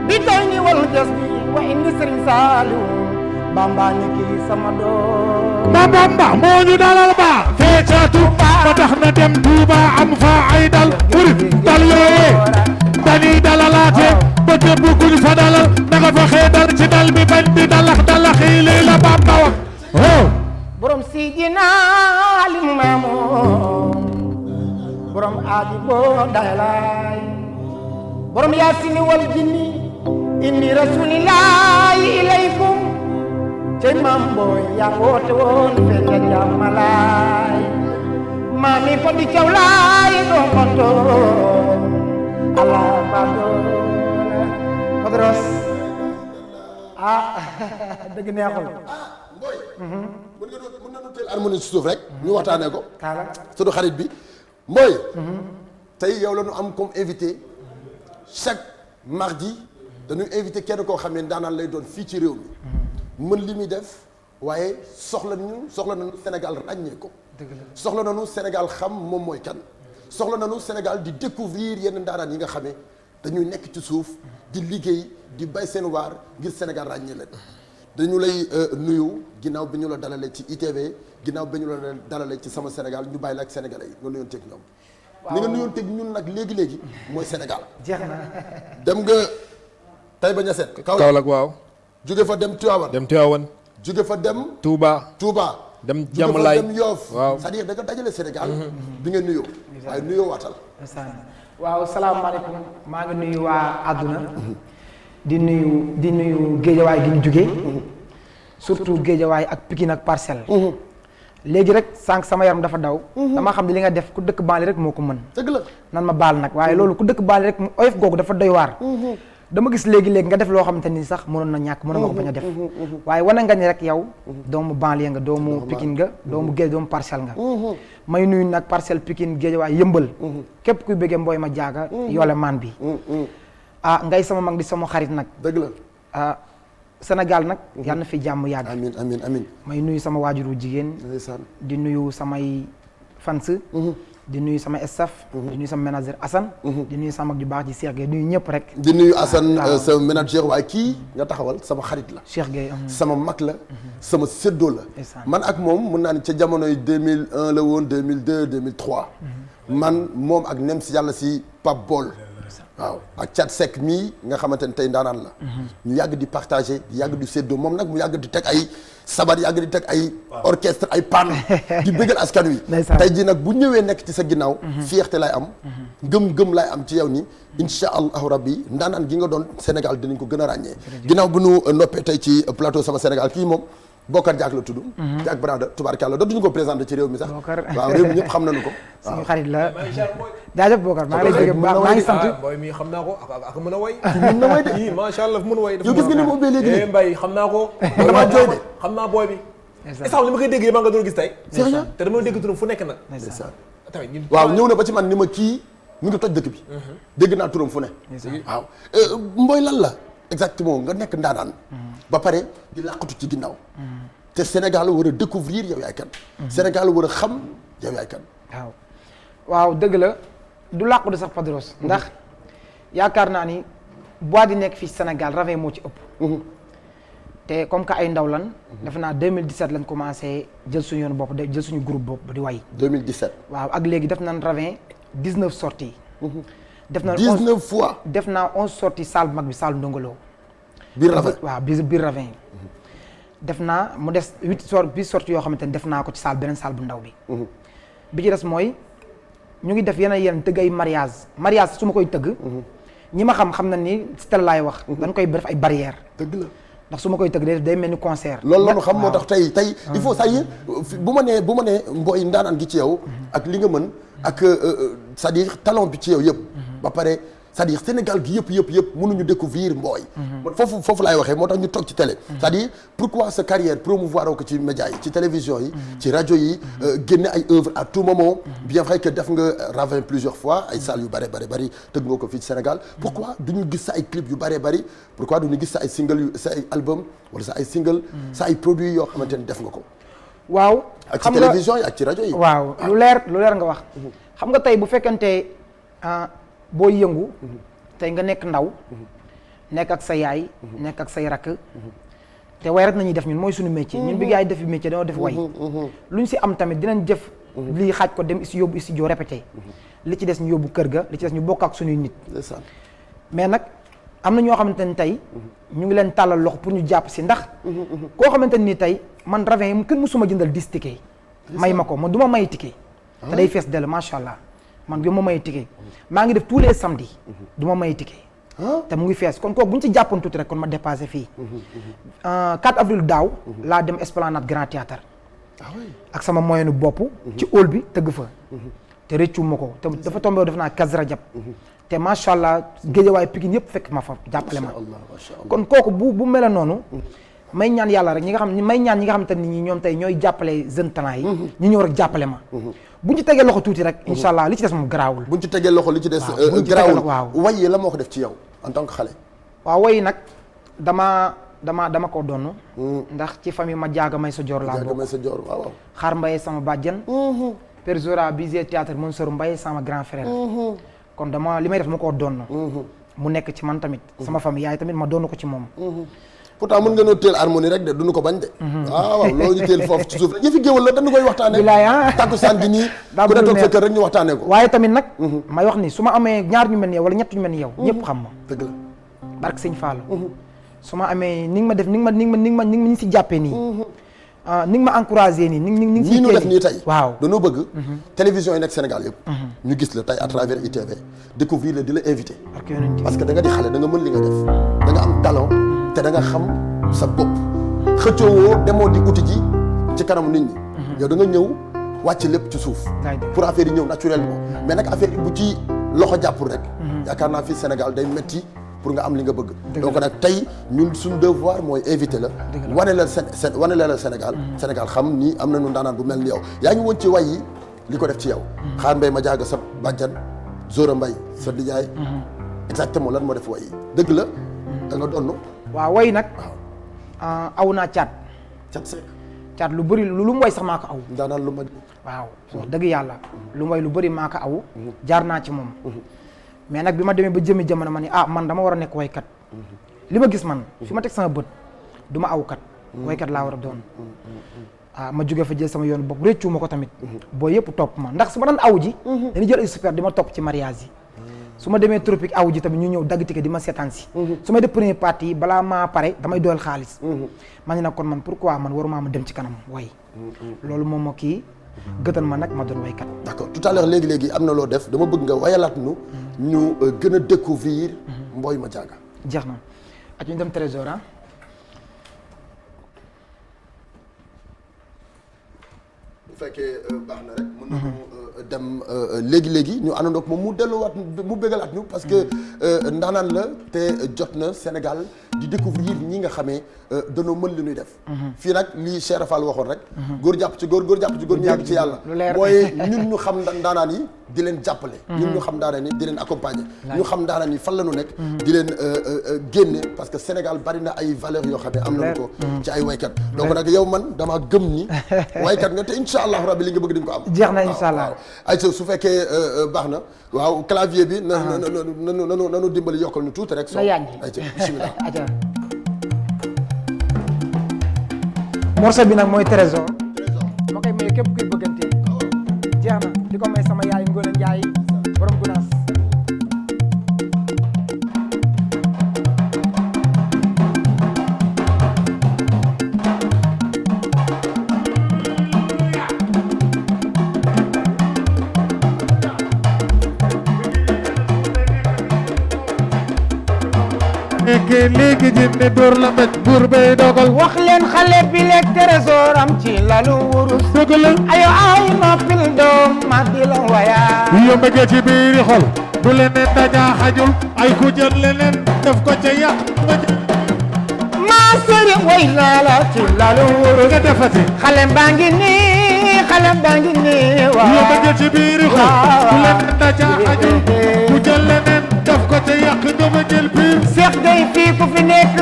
bi tooy ni wal jas bi wa indi Sëriñ Saaliw Bamba ni kii sama doom Bamba moo ñu dalal ba fee ca Tuuba ba tax na dem Tuuba am fa ay dal murit dal yooye dañuy dalalaate ba képp ku ñu fa dalal na nga fa xeedal ci dal bi bañ di dalax yi lii la Bamba wax borom Sidina Limaamu borom aadi boo daylaay borom yaasini wal jinni inni rasulillahi ilaykum cey maam booy yaa woote woon feeña jàmmalaay maami fa di caw laay doo xonto ala badoona Padros dëgg neexul Mboy mën nañu teel harmonie ci suuf rek ñu waxtaanee ko sunu xarit bi Mboy tey yow la ñu am comme invité chaque mardi dañuy invité kenn koo xam ne daanaan lay doon fii ci réew mi mën li muy def waaye soxla nañu Sénégal ràññee ko soxla nañu Sénégal xam moom mooy kan soxla nañu Sénégal di découvrir yenn ndaanaan yi nga xamee dañuy nekk ci suuf di liggéey di bay seen waar ngir Sénégal ràññee leen dañu lay nuyu ginnaaw bi ñu la dalalee ci ITV ginnaaw bi ñu la dalalee ci Sama Sénégal ñu bàyyi la ak sénégalais yi nga nuyoon teg ñoom ni nga nuyoon teg ñun nag léegi-léegi mooy Sénégal jeex na dem nga Taïba Niassène Kaolack waaw jóge fa dem Tivaouane jóge fa dem Touba dem Diamalaye dem Yoff waaw c'est-à-dire da nga dajale Sénégal bi nga nuyoo waaye nuyoo waatal waaw salaamaaleykum maa ngi nuyu waa àdduna di nuyu géejawaay gi ñu jugee surtout géejawaay ak Pikine ak Parcelles léegi rek sànq sama yaram dafa daw dama xam ne li nga def ku dëkk baali rek moo ko mën dëgg la nan ma baal nag waaye loolu ku dëkk baali rek mu oyof googu dafa doy waar dama gis léegi-léegi nga def loo xamante ni sax mënoon na ñàkk mënoon nga ko bañ a def waaye wane nga ni rek yow doomu banlieue nga doomu Pikine nga doomu géej doomu Parcelles nga may nuyu nag Parcelles Pikine géejawaay yëmbal képp kuy bëggee mbooy ma jaaga yoole maan bi ngay sama mag di sama xarit nag dëgg la Sénégal nag yal na fi jàmm yàgg amiin may nuyu sama waajuru jigéen di nuyu samay fans di nuyu sama staff di nuyu sama manager Assane di nuyu sama mag ju baax ji Cheikh Gueye nuyu ñëpp rek di nuyu Assane sa manager waaye kii nga taxawal sama xarit la Cheikh Gueye sama mag la sama séddoo la man ak moom mun naa ni ca jamonoy 2001 la woon 2002 2003 man moom ak nem si yàlla si Pape Bol waaw ak Thiat Seck mii nga xamante ne tey ndaanaan la ñu yàgg di partager di yàgg di séddoo moom nag mu yàgg di teg ay sabar yàgg di teg ay orchestre ay pan di bëggal askan wi tey ji nag bu ñëwee nekk ci sa ginnaaw fierté lay am gëm-gëm lay am ci yow ni insha allahu rabbi ndaanaan gi nga doon Sénégal dinañ ko gën a ràññee ginnaaw bu nu noppee tey ci plateau Sama Sénégal kii moom Bokar Diak la tudd Diak Brada tubaarkàlla dootuñu ko présenté ci réew mi sax waaw réew mi ñëpp xam nañu ko suñu xarit la jaajëf Bokar maa ngi lay bëgg baax maa ngi sant Boy mi xam naa ko ak mën a way mën na way de kii macha allah mën a way yow gis nga ni mu ubbee léegi Mbaye xam naa ko dama jooy de xam naa booy bi instant li ma koy déggee maa nga doon gis tey sérieux te dama dégg turam fu nekk nag waaw ñëw na ba ci man ni ma kii mu ngi toj dëkk bi dégg naa turam fu ne waaw Mboy lan la exactement nga nekk ndaanaan ba pare di làqatu ci ginnaaw te Sénégal war a découvrir yow yaay kan Sénégal war a xam yow yaay kan waaw dëgg la du làqu de sax Padros ndax yaakaar naa ni bois di nekk fii Sénégal ravin moo ci ëpp te comme que ay ndaw lan defe naa 2017 lañ commencé jël suñu yoon bopp jël suñu groupe bopp di way 2017 waaw ak léegi def nañ ravin 19 sorties def na 19 fois def naa 11 sorties salle bu mag bi salle Ndongolo biir ravin waaw biir ravin def naa mu des 8 sorties yoo xamante ni def naa ko ci salle beneen salle bu ndaw bi bi ci des mooy ñu ngi def yeneen tëgg ay mariage su ma koy tëgg ñi ma xam na ni si tel laay wax dañ koy def ay barrières dëgg la ndax su ma koy tëgg day mel ni concert loolu la ñu xam moo tax tey il faut ça y est bu ma nee Mboy ndaanaan gi ci yow ak li nga mën ak c'est-à-dire talent bi ci yow yëpp ba pare c'est-à-dire Sénégal gi yëpp mënuñu découvrir Mboy foofu laay waxee moo tax ñu toog ci télé c'est-à-dire pourquoi sa carrière promouvoir ko ci média yi ci télévision yi ci rajo yi génne ay œuvres à tout moment bien vrai que def nga ravin plusieurs fois ay salles yu bari tëgg nga ko fii ci Sénégal pourquoi duñu gis sa ay clips yu bari pourquoi duñu gis sa ay single sa ay album wala sa ay single sa ay produits yoo xamante ni def nga ko waaw ak ci télévision yi ak ci rajo yi waaw lu leer nga wax xam nga tey bu fekkante boo yëngu tey nga nekk ndaw nekk ak sa yaay nekk ak say rakk te way rek nañuy def ñun mooy suñu métier ñun bi yaay defi métier dañoo def way lu ñu si am tamit dinañ jëf lii xaaj ko dem yóbbu studio répété li ci des ñu yóbbu kër ga li ci des ñu bokk ak suñuy nit mais nag am na ñoo xamante ni tey ñu ngi leen tàllal loxo pour ñu jàpp si ndax koo xamante ni tey man ravin yi kenn mësuma jëndal 10 tickets may ma ko man du ma may ticket te day fees dell macha allah man bi ma may ticket maa ngi def tous les samedis du ma may ticket te mu ngi fees kon kooku bu ñu ci jàppoon tuuti rek kon ma dépassé fii 4 avril daaw laa dem Esplanade Grand Théâtre ak sama moyenu bopp ci hall bi tëgg fa te rëccu ma ko te dafa tombé def naa Kazu Rajab te macha allah Géejawaay Pikine yëpp fekk ma fa jàppale ma kon kooku bu mel noonu may ñaan yàlla rek ñi nga xam te ni ñoom tey ñooy jàppale jeune talent yi ñu ñëw rek jàppale ma buñ ci tegee loxo tuuti rek incha allah li ci des moom garaawul buñ ci tegee loxo li ci des garaawul waaw way yi la moo ko def ci yow en tant que xale waaw way nag dama ko donn ndax ci famille ma jaaga may sa joor laa bokk may sa joor waaw xaar Mbaye sama bàjjen Père Zora Bizet théâtre Mansour Mbaye sama grand frère kon li may def ma koo donn mu nekk ci man tamit sama famille yaay tamit ma donn ko ci moom pourtant mën nga noo teel harmonie rek de duñu ko bañ de waaw loolu ñu teel foofu ci suuf rek yëfi géwël la dañu koy waxtaane takkusaan gi nii ku ne toog sa kër rek ñu waxtaane ko waaye tamit nag may wax ni su ma amee ñaar ñu mel ni yow wala ñett ñu mel ni yow ñëpp xam ma dëgg la barke sëñ Fallou su ma amee ni nga ma def ni nga ma si jàppee nii ni nga ma encouragé nii ni nga si ñu def nii tey waaw dañoo bëgg télévision yi nekk Sénégal yëpp ñu gis la tey à travers ITV découvrir la di la invité parce que da nga di xale da nga mën li nga def da nga am talent te da nga xam sa bopp xëccoowoo demoo di uti ji ci kanamu nit ñi yow da nga ñëw wàcc lépp ci suuf pour affaire yi ñëw naturellement mais nag affaire yi bu ci loxo jàppul rek yaakaar naa fii Sénégal day metti pour nga am li nga bëgg donc nag tey ñun suñu devoir mooy invité la wane la Sénégal Sénégal xam ni am nañu ndaanaan bu mel ni yow yaa ngi woon ci way yi li ko def ci yow xaar Mbaye ma jaaga sa bàjjan Zora Mbaye sa dijaay exactement lan moo def way yi dëgg la da nga donn waaw way nag aw naa caat lu bëri lu mu way sax maa ko aw daanaan lu ma waaw wax dëgg yàlla lu mu way lu bëri maa ko aw jaar naa ci moom mais nag bi ma demee ba jëmi jamono ma ni man dama war a nekk waykat li ma gis man fi ma teg sama bët du ma awkat waykat laa war a doon ma jóge fa jël sama yoon bopp réccu ma ko tamit boo yëpp topp ma ndax su ma daan aw ji dañuy jël ay super di ma topp ci mariage yi su ma demee tropique aw ji tamit ñu ñëw dagg ticket di ma seetaan si su may def première partie yi balaa maa pare damay doyal xaalis ma ne nag kon man pourquoi man waruma ma dem ci kanam way loolu moom moo kii gëtal ma nag ma doon waykat d'accord tout à l'heure léegi am na loo def dama bëgg nga wayalaat ñu gën a découvrir Mboye ma jaaga jeex na ak ñu dem trésor bu fekkee baax na rek mën nañu dem léegi ñu àndandoo ak moom mu delluwaat mu bégalaat ñu parce que ndaanaan la te jot na Sénégal di découvrir ñi nga xamee danoo mën li ñuy def fii nag lii Cheikh Rafal waxoon rek góor jàpp ci góor ñu yegg ci yàlla mooy ñun ñu xam ndaanaan yi di leen jàppale ñun ñu xam ndaanaan yi di leen accompagner ñu xam ndaanaan yi fan la ñu nekk di leen génne parce que Sénégal bari na ay valeurs yoo xam ne am nañu ko ci ay waykat donc nag yow man dama gëm ni waykat nga te insha allahu rabbi li nga bëgg di nga ko am jeex na insha allah ay su fekkee baax na waaw clavier bi nanu dimbali yokkal ñu tuuti rek so ay bismillah morceau bi nag mooy trésor ma koy may képp kuy bëggante jeex na di ko may sama yaay Ngone Njaay borom Gunaas léegi jinne door la mbéj buur bay dogal wax leen xale bi lekk trésor am ci lalu wurus dëgg la ayo ay noppil doom ma di la waya yo mbëggee ci biiri xol du leneen dajaa xajul ay ku jël leneen def ko ca yàq maa sëri way naa la ci lalu wurus nga defati xale baa ngi nii waaw yo mbëggee ci biiri xol du leneen dajaa xajul ku jël leneen def ko ca yàq nga ma jël biir Seex Gay fii ku fi nekk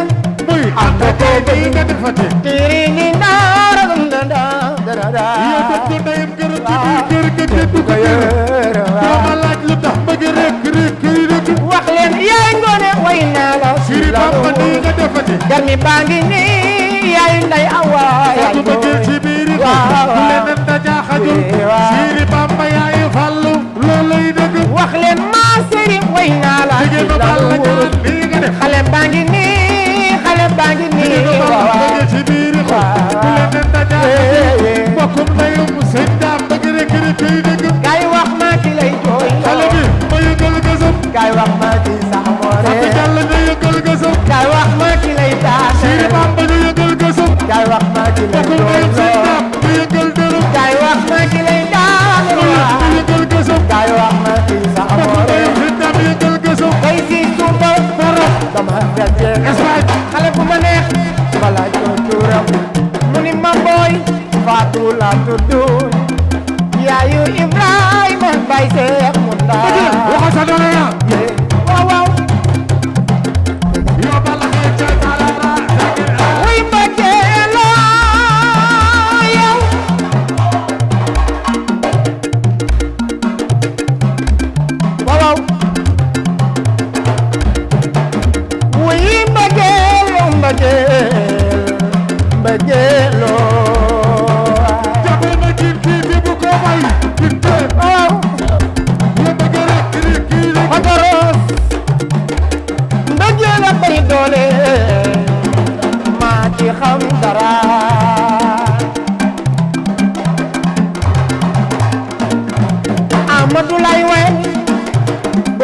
muy àndate bay nga defati tiri ni naara da yo dëgg ndeyam gërëm ci biir kër ga du ko yër dama laaj lu tax bëgg rek wax leen yaay Ngoone way naa la siri bamba ni nga defati garmi baa ngi nii yaay nday awa yaay bëggee ci biiri ko leneen dajaa xajul siri bamba yaay fallu looluy dëgg wax leen maa sëri way naa la jigéen ma bal la ñaan lii nga def xale baa ngi nii waaw ci biiri ko leneen dajaa xajul bokkum ndeyum sëñ daam bëgg rek kay dëgg kay wax maa ki lay jooy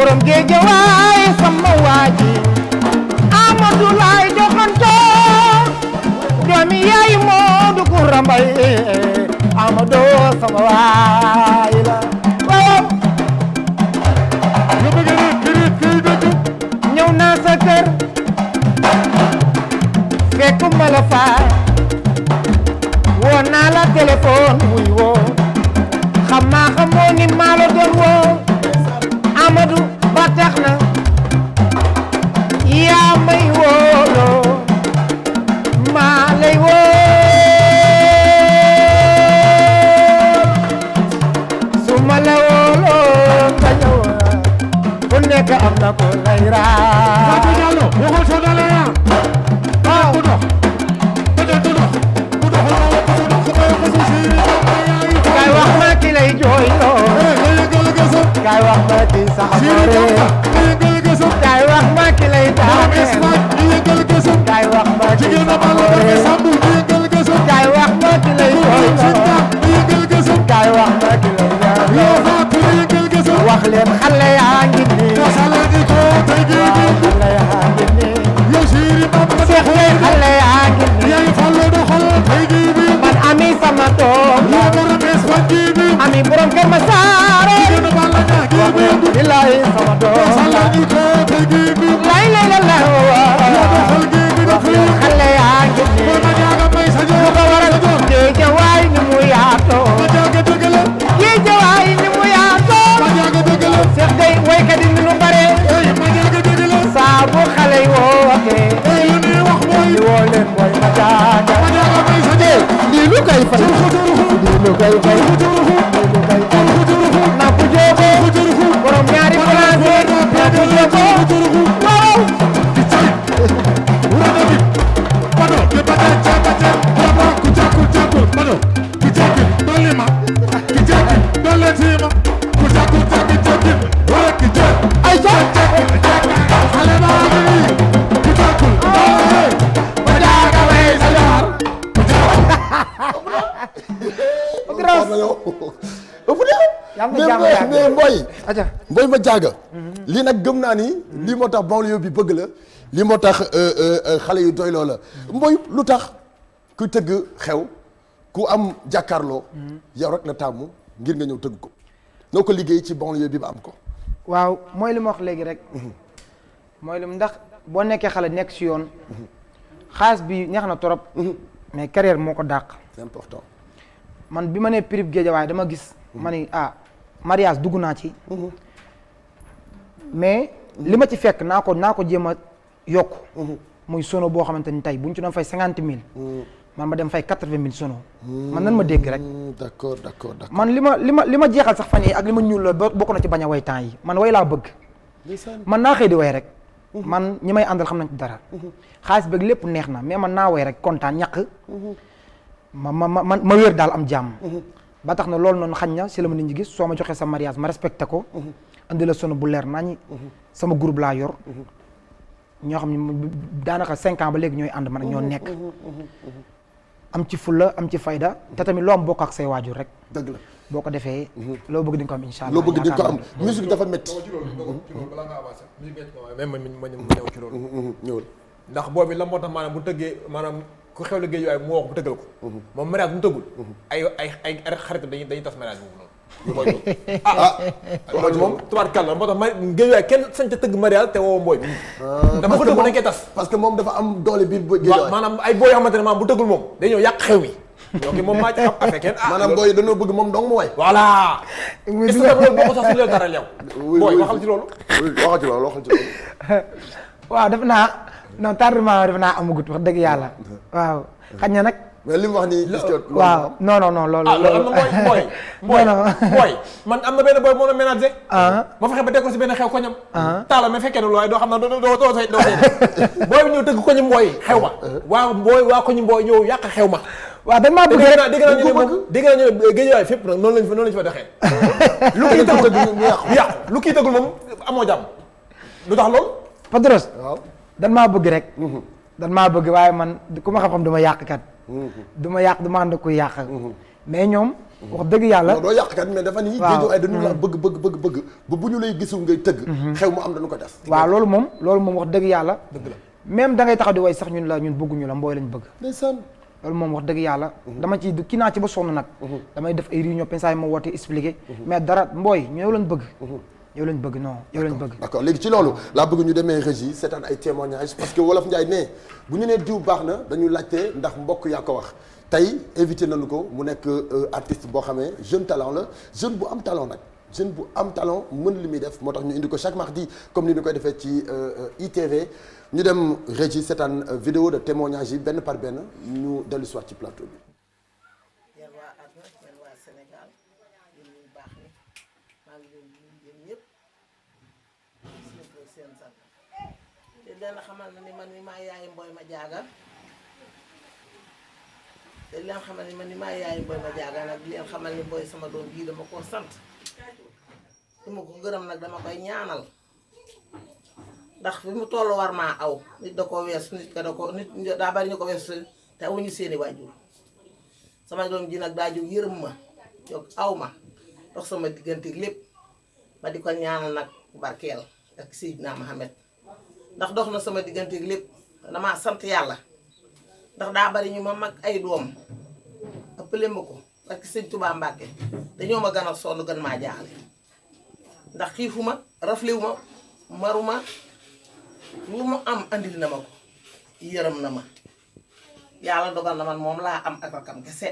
borom Géejawaay sama waaji Amadou laay doxanto doomi yaay Moodu Kura Mbay Amadou sama waay la waaw ñëw naa sa kër fekk ma la fa woo naa la téléphone muy woo xamoo ni maa la doon woo Amadou ba tax na yaa may wooloo maa lay woo su ma la wooloo nga ñëw ku nekk am na ko lay raa kay wax ma ki lay jooyloo kay wax ma ki saxaare kay wax ma ki lay daaneel kay wax ma ki saxaare kay wax ma ki lay jooyloo kay wax ma ki lay daaneel wax leen xale yaa ngi nii xale yaa ngi nii seex leen xale yaa ngi nii man ami sama doom ami borom Kër Masaare bilaay sama doom lay lay la la xale yaa ngi nii lu ko waral Géejawaay ni mu yaatoo Géejawaay ni mu yaatoo seex day woykat yi ni lu bare saa bu xale yi wootee di woo leen mooy ma jaaga lii lu koy fay lii lu koy fay lii lu koy fay na ku joobo borom ñaari placé na ku joobo waaw mais Mboy ma jaaga lii nag gëm naa ni lii moo tax banlieue bi bëgg la lii moo tax xale yu doyloo la Mboy lu tax ku tëgg xew ku am jàkkaarloo yow rek la tàmmu ngir nga ñëw tëgg ko noo ko liggéey ci banlieue bi ba am ko waaw mooy li ma wax léegi rek mooy li ndax boo nekkee xale nekk si yoon xaalis bi neex na trop mais carrière moo ko dàq c'est important man bi ma nee prix Géejawaay dama gis ma ni mariage dugg naa ci mais li ma ci fekk naa ko jéem a yokk muy sono boo xamante ni tey bu ñu ci doon fay 50 000 man ma dem fay 80 000 sono man nan ma dégg rek d'accord man li ma jeexal sax fan yi ak li ma ñuul la bokk na ci bañ a way temps yi man way laa bëgg man naa xëy di way rek man ñi may àndal xam nañ ci dara xaalis beeg lépp neex na mais man naa way rek kontaan ñàkk ma wér daal am jàmm ba tax na loolu noonu xañ na si la ma nit ñi gis soo ma joxee sa mariage ma respecté ko andi la sono bu leer nañ sama groupe laa yor ñoo xam ne daanaka 5 ans ba léegi ñooy ànd man ak ñoo nekk am ci fulla am ci fayda te tamit loo am bokk ak say waajur rek dëgg la boo ko defee loo bëgg di nga ko am incha allah loo bëgg di nga ko am musique dafa métti ci loolu balaa nga avancé musique même ma ñëw ci loolu ñëwal ndax boobu la moo tax maanaam bu tëggee maanaam ku xew la géej waaye mu wax bu tëggal ko moom mariage bu mu tëggul ay xarit dañuy tas mariage boobu noonu Mbooy moom tubaarkàlla moo tax ma géej waaye kenn sañ ca tëgg mariage te woo Mbooy dafa ko tëggul dañ koy tas parce que moom dafa am doole biir géej waaye maanaam ay booy yoo xamante ne maanaam bu tëggul moom day ñëw yàq xew mi donc moom maa ci xam affaire kenn maanaam booy dañoo bëgg moom dong mu way voilà est-ce que loolu boo ko sax suñu dara leew booy waxal ci loolu waaw def naa non tardement def naa amagut wax dëgg yàlla waaw xañ na nag mais li mu wax nii waaw non loolu am na mooy man am na benn booy moo na ménager ma fexe ba teg ko si benn xew koñam taala ma fekkee ne lu waaye doo xam na doo say booy bi ñëw tëgg koñu mbooy xew ma waa koñu mbooy ñëw yàq xew ma waaw dañ maa bëgg rek dégg naa ñu ne géej waay fépp nag noonu lañ fa doxee lu kii tëggul mu yàqu lu kii tëggul moom amoo jàmm lu tax loolu Padros dañ maa bëgg rek dañ maa bëgg waaye man ku ma xam-xam du ma yàq kat du ma yàq du ma ànd ku yàq mais ñoom wax dëgg yàlla non doo yàqkat mais dafa ni géejawaay dañu la bëgg ba bu ñu lay gisul ngay tëgg xew mu am dañu ko def waaw loolu moom wax dëgg yàlla dëgg la même da ngay taxaw di way sax ñun bëgguñu la mbooy lañ bëgg ndeysaan loolu moom wax dëgg yàlla dama ci kii naa ci ba sonn nag damay def ay réunion pensaay ma woote expliqué mais dara mbooy ñu yow lañ bëgg yow lañ bëgg non yow lañ bëgg d'accord léegi ci loolu laa bëgg ñu demee régie seetaan ay témoignages parce que Wolof Njaay ne bu ñu nee diw baax na dañu laajte ndax mbokk yaa ko wax tey invité nañu ko mu nekk artiste boo xamee jeune talent la jeune bu am talent nag jeune bu am talent mën li muy def moo tax ñu indi ko chaque mardi comme ni ñu koy defee ci ITV ñu dem régie seetaan vidéo de témoignage yi benn par benn ñu dellu si waat ci plateau bi. yéen waa àdduna yéen waa Sénégal yéen ñu baax ni maa ngi leen di nuyu yéen ñëpp seen sant te leen xamal na ni man mi maa yaay Mboy ma jaaga te leen xamal ni man ni maa yaay Mboy ma jaaga nag di leen xamal ni Mboy sama doom bii dama koo sant su ma ko gërëm nag dama koy ñaanal ndax fi mu toll war maa aw nit da ko wees nit ka da ko nit daa bari ñu ko wees te awuñu seeni waajur sama doom ji nag daa jóg yërëm ma jóg aw ma dox sama diggante lépp ma di ko ñaanal nag barkeel ak Seydina Mohamed ndax dox na sama diggante lépp damaa sant yàlla ndax daa bari ñu ma mag ay doom ëppale ma ko ak Sëñ Tuubaa Mbàkke dañoo ma gën a sonn gën maa jaaxle ndax xiifuma raflewuma maruma lu mu am andil na ma ko yërëm na ma yàlla dogal na man moom laa am ak rakam kese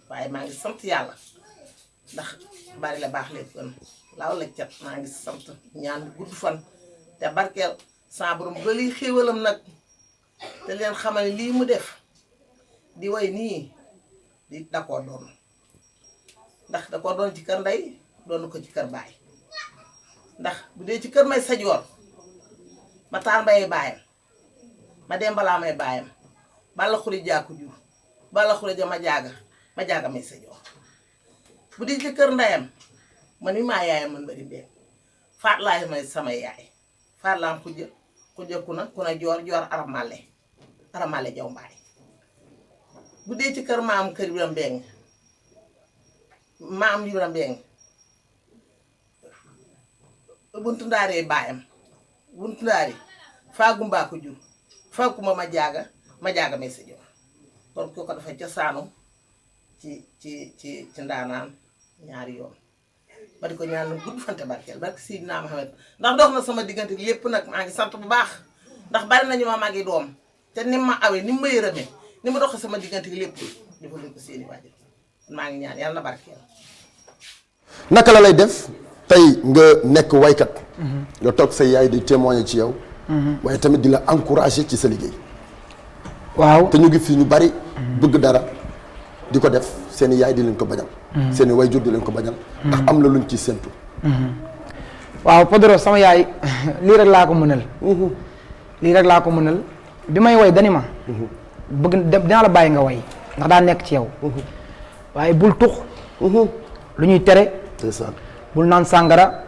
waaye maa ngi sant yàlla ndax bari la baax lépp gën laaw la cat maa ngi sant ñaan gudd fan te barkeel sa borom ba liy xéewalam nag te leen xamal lii mu def di way nii di da koo doon ndax da koo doon ci kër ndey doon ko ci kër baay ndax bu dee ci kër may sajoor ma taar mbay baayam ma dem balaa may baayam balla xuri jaaku jur balla xuri ja ma jaaga may sajoor bu dee ci kër ndeyam man mi maa yaayam man bari mbeen faat laay may sama yaay faat laam xujja ku na joor aramale jaw mbaay bu dee ci kër maam kër Ibra Mbeng maam Ibra Mbeng buntu ndaaree baayam buntu ndaari faagu mbaa ko jur faagu ma jaaga may sa joor kon kooku dafa cosaanu ci ndaanaan ñaari yoon ma di ko ñaan gudd fante barkeel barke Seydina Mohamed ndax dox na sama diggante lépp nag maa ngi sant bu baax ndax bari nañu ma magi doom te ni ma awee ni ma yërëmee ni ma dox sama diggante lépp dafa ko seeni waajur maa ngi ñaan yàlla na barkeel. naka la lay def tey nga nekk waykat nga toog sa yaay di témoigner ci yow waaye tamit di la encourager ci sa liggéey waaw te ñu ngi fi ñu bari bëgg dara di ko def seeni yaay di leen ko bañal seeni wayjur di leen ko bañal ndax am na luñ ci séntu waaw Podoro sama yaay lii rek laa ko mënal bi may way dani ma bëgg dinaa la bàyyi nga way ndax daa nekk ci yow waaye bul tux lu ñuy tere bul naan sàngara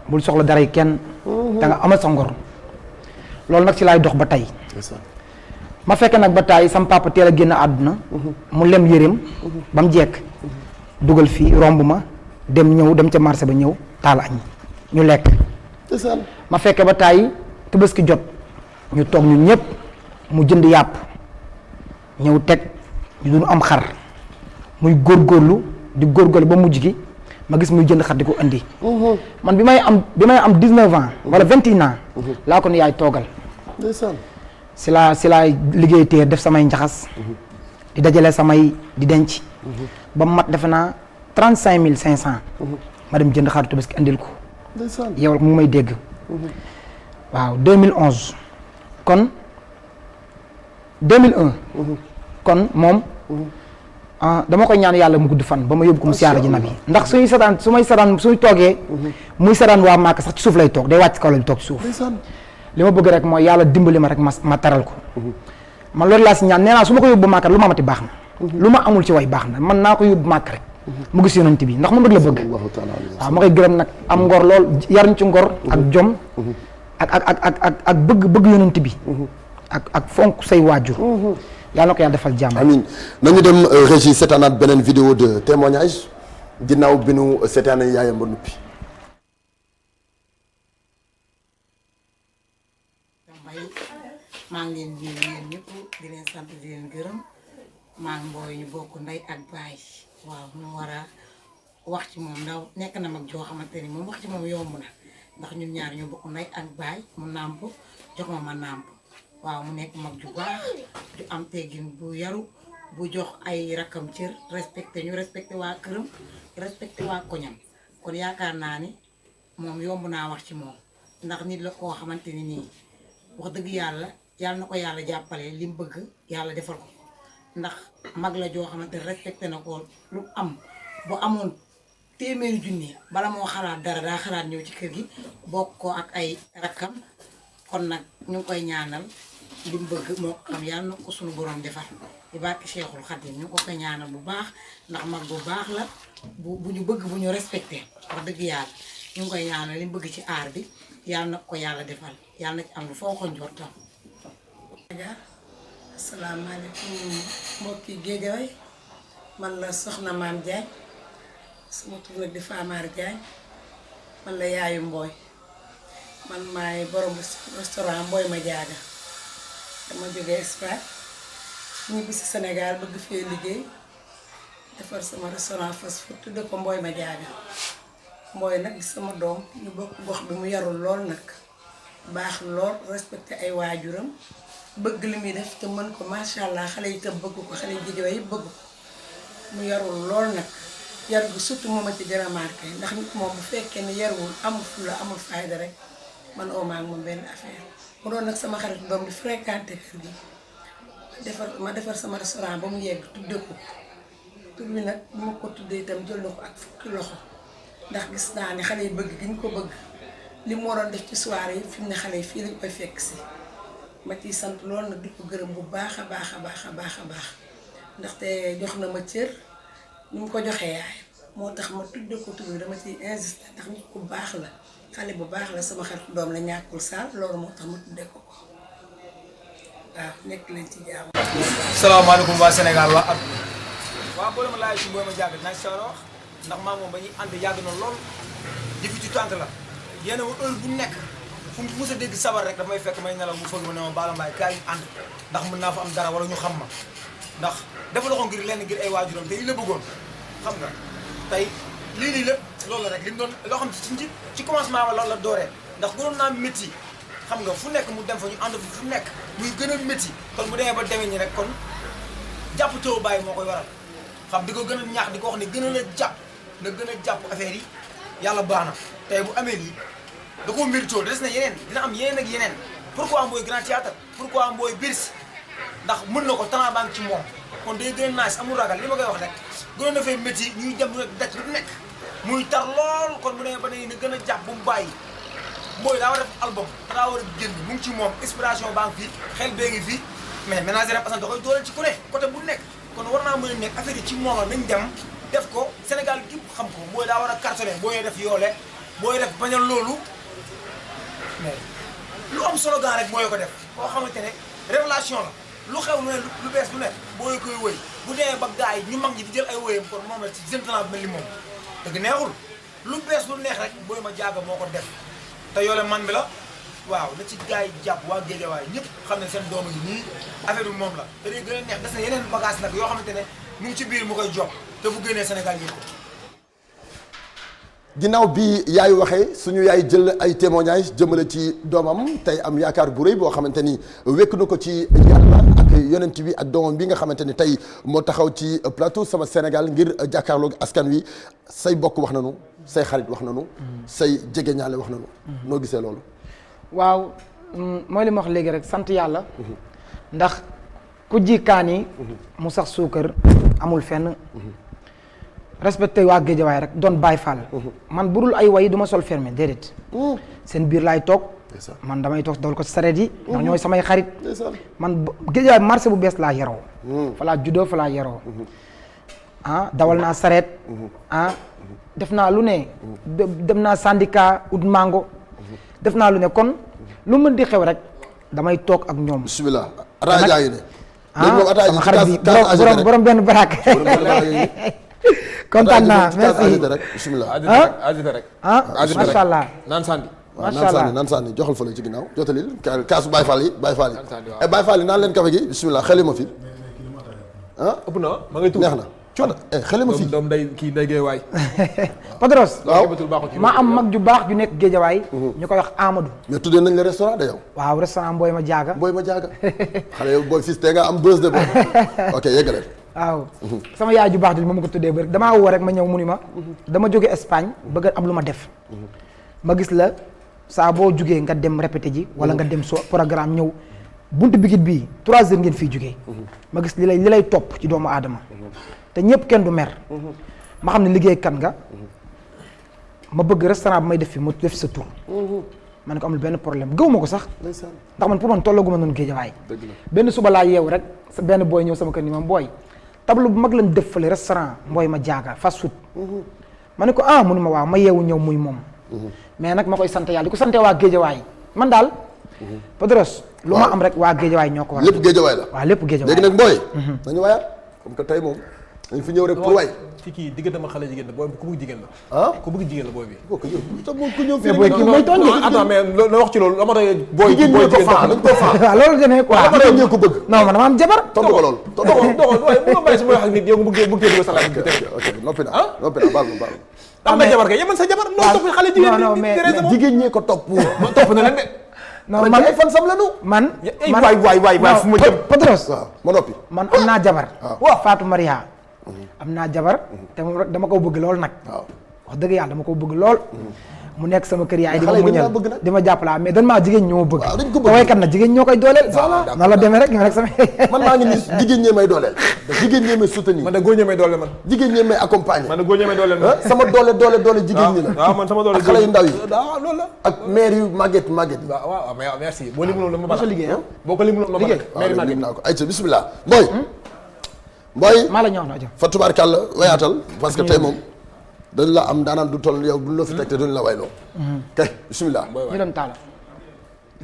bul soxla dara yi kenn da nga amal sa ngor loolu nag ci laay dox ba tey ma fekke nag ba tey sam papa teel a génn àdduna mu lem yëreem ba mu jekk dugal fii romb ma dem ca marché ba ñëw taal añ ñu lekk ma fekke ba tey Tabaski jot ñu toog ñu ñëpp mu jënd yàpp ñëw teg ñu duñu am xar muy góorgóorlu di góorgóorlu ba mujj gi ma gis muy jënd xar di ko indi man bi may am 19 ans wala 21 ans laa ko ne yaay toogal si laa liggéey téer def samay njaxas di dajale samay di denc ba mat defe naa 35 500 ma dem jënd xaru Tabaski andil ko yow mu may dégg waaw 2011 kon 2001 kon moom dama koy ñaan yàlla mu gudd fan ba ma yóbbu ko mu siyaara ji nabi ndax suñu toogee muy saraan waa Màkka sax ci suuf lay toog day wàcc kaw lañ toog ci suuf li ma bëgg rek mooy yàlla dimbali ma rek ma taral ko man loolu laa si ñaan nee naa su ma ko yóbbu Màkka lu ma amati baax na lu ma amul ci way baax na man naa ko yóbbu Màkka rek mu gis yonent bi ndax moom rek la bëgg waaw ma koy gërëm nag am ngor lool yaruñ ci ngor ak jom ak bëgg yonent bi ak fonk say waajur yàlla na ko yàlla defal jàmm. amiin nañu dem régie seetaanaat beneen vidéo de témoignage ginnaaw bi nu seetaanee yaayam ba noppi. maa ngi leen di nuyu yéen ñëpp di leen sant di leen gërëm maa ngi mbooy ñu bokk ndey ak baay waaw ñu war a wax ci moom ndax nekk na mag joo xamante ni moom wax ci moom yomb na ndax ñun ñaar ñu bokk ndey ak baay mu nàmp jox ma nàmp waaw mu nekk mag ju baax ju am teggin bu yaru bu jox ay rakkam cër respecté ñu respecté waa këram respecté waa koñam kon yaakaar naa ni moom yomb naa wax ci moom ndax nit la koo xamante ni nii wax dëgg yàlla na ko yàlla jàppale li mu bëgg yàlla defal ko ndax mag la joo xamante ne respecté na ko lu am bu amoon téeméeri junni bala moo xalaat dara daa xalaat ñëw ci kër gi bokk ko ak ay rakkam kon nag ñu ngi koy ñaanal li mu bëgg moo xam yàlla na ko suñu borom defar di barke Cheikhul Khadim ñu ngi ko koy ñaanal bu baax ndax mag bu baax la bu ñu bëgg bu ñu respecté wax dëgg yàlla ñu ngi koy ñaanal li mu bëgg ci aar bi yàlla na ko yàlla defal yàlla na ci am lu foo ko njortam. asalaamaaleykum mbokki Géejawaay man la Soxna Maam Diagne sama tur nag di Famar Diagne man la yaayu Mbooy man maay borom restaurant Mbooy ma jaaga dama jógee Espagne ñibbi si Sénégal bëgg fee liggéey defar sama restaurant fast food tudde ko Mbooy ma jaaga Mbooy nag di sama doom ñu bokk gox bi mu yarul lool nag baax lool respecté ay waajuram bëgg li muy def te mën ko macha allah xale yi tam bëgg ko xale yi Géejawaay yëpp bëgg ko mu yarul lool nag yar gu surtout moom a ci gën a marqué ndax nit moom bu fekkee ne yarul amul fulla amul fayda rek man oo maa ngi moom benn affaire mu doon nag sama xarit doom di fréquenté kër gi ma defar sama restaurant ba mu yegg tudde ko tur bi nag bu ma ko tuddee itam jël na ko ak fukki loxo ndax gis naa ne xale yi bëgg gi ñu ko bëgg li mu waroon def ci soirée yi fi mu ne xale yi fii lañ koy fekk si ma ciy sant lool nag di ko gërëm bu baax a baax a baax a baax a baax ndaxte jox na ma cër ni mu ko joxee yaay moo tax ma tudde ko tur bi dama ciy insister ndax nit ku baax la xale bu baax la sama xarit doom la ñàkkul saal loolu moo tax ma tudde ko waaw nekk leen ci jàmm. salaamaaleykum waa Sénégal waa ak waa boo ma laaj ci Mbooy ma jàgg naa si wax ndax maa moom ba ñuy ànd yàgg na lool jëfi ci tànk la yéen a heure bu nekk fu mu mës a dégg sabar rek daf may fekk may nelaw mu fëgg ma ne ma Balla Mbaye kaay ñu ànd ndax mën naa fa am dara wala ñu xam ma ndax dafa loxo ngir lenn ngir ay waajuram te li la bëggoon xam nga tey lii nii lépp loolu la rek li mu doon loo xam ci commencement ba loolu la dooree ndax gënoon naa métti xam nga fu nekk mu dem fa ñu ànd fu nekk muy gën a métti kon mu demee ba demee ñi rek kon jàpp taw bàyyi moo koy waral xam di ko gën a ñaax di ko wax ne gën a la jàpp na gën a jàpp affaire yi yàlla baax na tey bu amee lii da koo mérito des na yeneen dina am yeneen ak yeneen pourquoi Mbooy Grand Théâtre pourquoi Mbooy Bercy ndax mën na ko talent baa ngi ci moom kon day gën a nice amul ragal li ma koy wax rek gënoon na fay métti ñuy dem du daj lu nekk muy tar lool kon mu demee ba ne na gën a jàpp bu mu bàyyi Mbooy daa war a def album daa war a génn mu ngi ci moom inspiration baa ngi fii xel bee ngi fii mais ménagère Assane da koy dooleel ci ku ne côté bu nekk kon war naa mën a nekk affaire yi ci moom la nañ dem def ko Sénégal gi xam ko Mbooy daa war a cartonné Mbooy def yoole Mbooy def bañal loolu mais lu am solo gaa rek Mbooy ko def boo xamante ne révélation la lu xew lu ne lu bees lu ne Mbooy koy wëy bu demee ba gaa yi ñu mag ñi di jël ay wëyam kon moom la ci jeune talent bi mel ni moom dëgg neexul lu bees lu neex rek Mbooy ma jaaga moo ko def te yoole man bi la waaw na ci gaa yi jàpp waa Géejawaay ñëpp xam ne seen doom yi nii affaire bi moom la te day gën a neex des na yeneen bagage nag yoo xamante ne mu ngi ci biir mu koy jox te bu génnee Sénégal yi ko ginnaaw bi yaay waxee suñu yaay jël ay témoignages jëmale ci doomam tey am yaakaar bu rëy boo xamante ni wekk na ko ci yàlla ak yonent bi ak doomam bi nga xamante ni tey moo taxaw ci plateau Sama Sénégal ngir jàkkaarloog askan wi say bokk wax nanu say xarit wax nanu say jegeñaale wax nanu noo gisee loolu. waaw mooy li ma wax léegi rek sant yàlla ndax ku ji kaani mu sax suukar amul fenn. respecté waa Géejawaay rek doon Baay Faal man burul ay way du ma sol fermé déedéet seen biir laay toog man damay toog dawal ko ci sareet yi ndax ñooy samay xarit man Géejawaay marché bu bees laa yaroo fa laa juddoo fa laa yaroo dawal naa sareet def naa lu ne dem naa syndicat ut mango def naa lu ne kon lu mën di xew rek damay toog ak ñoom bismillah raja yi ne léegi moom ataaya sama xarit bi borom benn baraak kontaan naa merci bismillah agité rek macha allah naan sandi macha allah naan sànni joxal fële ci ginnaaw jotalil kaasu Baye Fall yi Baye Fall yi naan leen kafe gi bismillah xeli ma fi ëpp na ma ngay tuur neex na xeli ma fi doom day kii day géey waay Padros ma am mag ju baax ju nekk Géejawaay ñu koy wax Amadou mais tuddee nañ le restaurant de yow waaw restaurant Mboy ma jaaga xale yow booy fils te nga am buzz de booy ok yeggaleen waaw sama yaay ju baax ji moom ko tuddee bëri damaa woo rek ma ñëw mu ni ma dama jóge Espagne bëgg am lu ma def ma gis la saa boo jugee nga dem répété ji wala nga dem so programme ñëw buntu bigit bii 3 heures ngeen fii jugee ma gis li lay topp ci doomu aadama te ñëpp kenn du mer ma xam ne liggéey kan nga ma bëgg restaurant bi may def fi mu def sa tur ma ne ko amul benn problème gëw ma ko sax ndax man pour man tollaguma noonu Géejawaay benn suba laa yeewu rek sa benn booy ñëw sama kër ni ma booy tableau bu mag lañ def fële restaurant Mboy ma jaaga fast food ma ne ko mënu ma waaw ma yeewu ñëw muy moom mais nag ma koy sant yàlla di ko sante waa Géejawaay man daal Padros lu ma am rek waa Géejawaay ñoo ko war lépp Géejawaay la waaw lépp Géejawaay léegi nag Mboy nañu wayaat comme que tey moom dañ fi ñëw rek pour way ci kii diggante ma xale jigéen la booy ku bëgg jigéen la ku bëgg jigéen la booy bi ku ñëw fii booy kii mooy tooñ attends mais loo wax ci loolu la ma tax booy jigéen ñi ko faa dañ ko faa waaw loolu demee quoi jigéen ñi ko bëgg non man dama am jabar tontu ko loolu doxal waaye bu ma bàyyi su ma wax ak nit yow bëgg tee sa laaj ok noppi na baal ma am nga jabar kay yemal sa jabar loo topp xale jigéen non mais jigéen ñi ko topp topp na leen de non man ay fan sam lañu man waay fu ma jëm Padros waaw ma noppi man am naa jabar waaw Fatou Maria am naa jabar te moom rek dama ko bëgg lool nag wax dëgg yàlla dama ko bëgg lool mu nekk sama kër yaay di ma muñal di ma jàppalaa mais dañ maa jigéen ñoo bëgg te waykat na jigéen ñoo koy dooleel noonu la demee rek ñoo rek sama man maa ngi ni jigéen ñee may dooleel jigéen ñee may soutenir man de góor ñee may dooleel man jigéen ñee may accompagner man de góor ñee may dooleel man sama doole jigéen ñi la waaw man sama doole ak xale yu ndaw yi waaw loolu la ak maire yu màgget yi waaw merci boo lim loolu ma sa liggéey boo ko lim loolu ma liggéey maire lim naa ko ayca bismillah Mboy maa la ñëw na jëm fa tubaarkàlla wayaatal parce que tey moom dañ la am daanaan du toll yow duñ la fi teg te duñ la wayloo kay bismillah ñu dem taala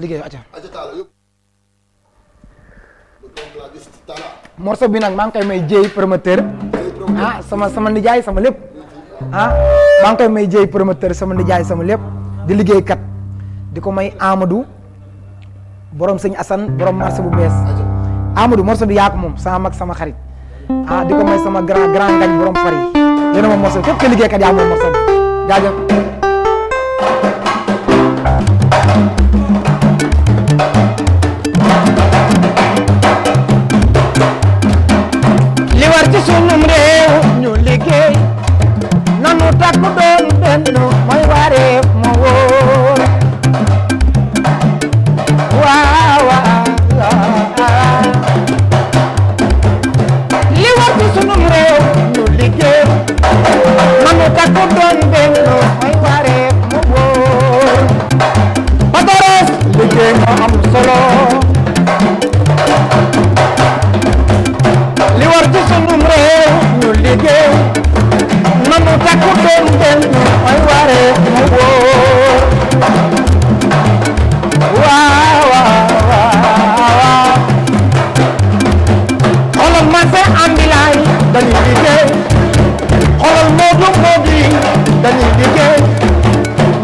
liggéey aca taala yëpp morceau bi nag maa ngi koy may jéey promoteur sama nijaay sama lépp maa ngi koy may jéey promoteur sama nijaay sama lépp di liggéeykat di ko may Amadou borom sëñ Assane borom marché bu bees Amadou morceau bi yaa ko moom sama mag sama xarit di ko may sama grand ngañ borom Paris yéen a moom morceau képp ke liggéeykat yaa moom morceau bi jaajëf li war ci sunum réew ñu liggéey nanu takku doon benn mooy wareef ma wóor waaw li war ci sunum réew ñu liggéey nanu takku doon benn mooy wareef ma wóor Padros liggéey moo am solo li war ci sunum réew ñu liggéey nanu takku doon benn mooy wareef ma wóor waaw xoolal marché ambulant yi dañuy liggéey xoolal moodu yi dañuy liggéey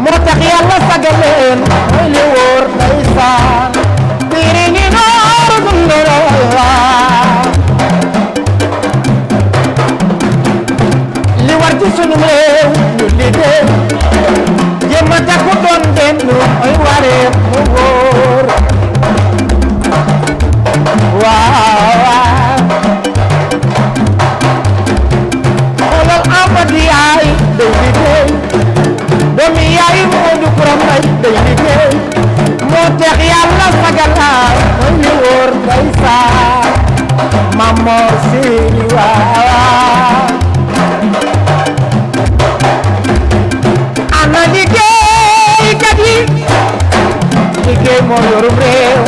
moo tax yàlla sagal leen mooy li wóor ndeysaan biri ni nooru dundalala li war ci sunum réew ñu liggéey jéem a takku doon benn mooy wareef mu wóor waaw xoolal Amady yaay day liggéey doomi yaay moo du kuram day liggéey moo tax yàlla sagalaay mooy li wóor ndeysaan Mamor Sini waaw ana liggéeykat yi liggéey moo yorum réew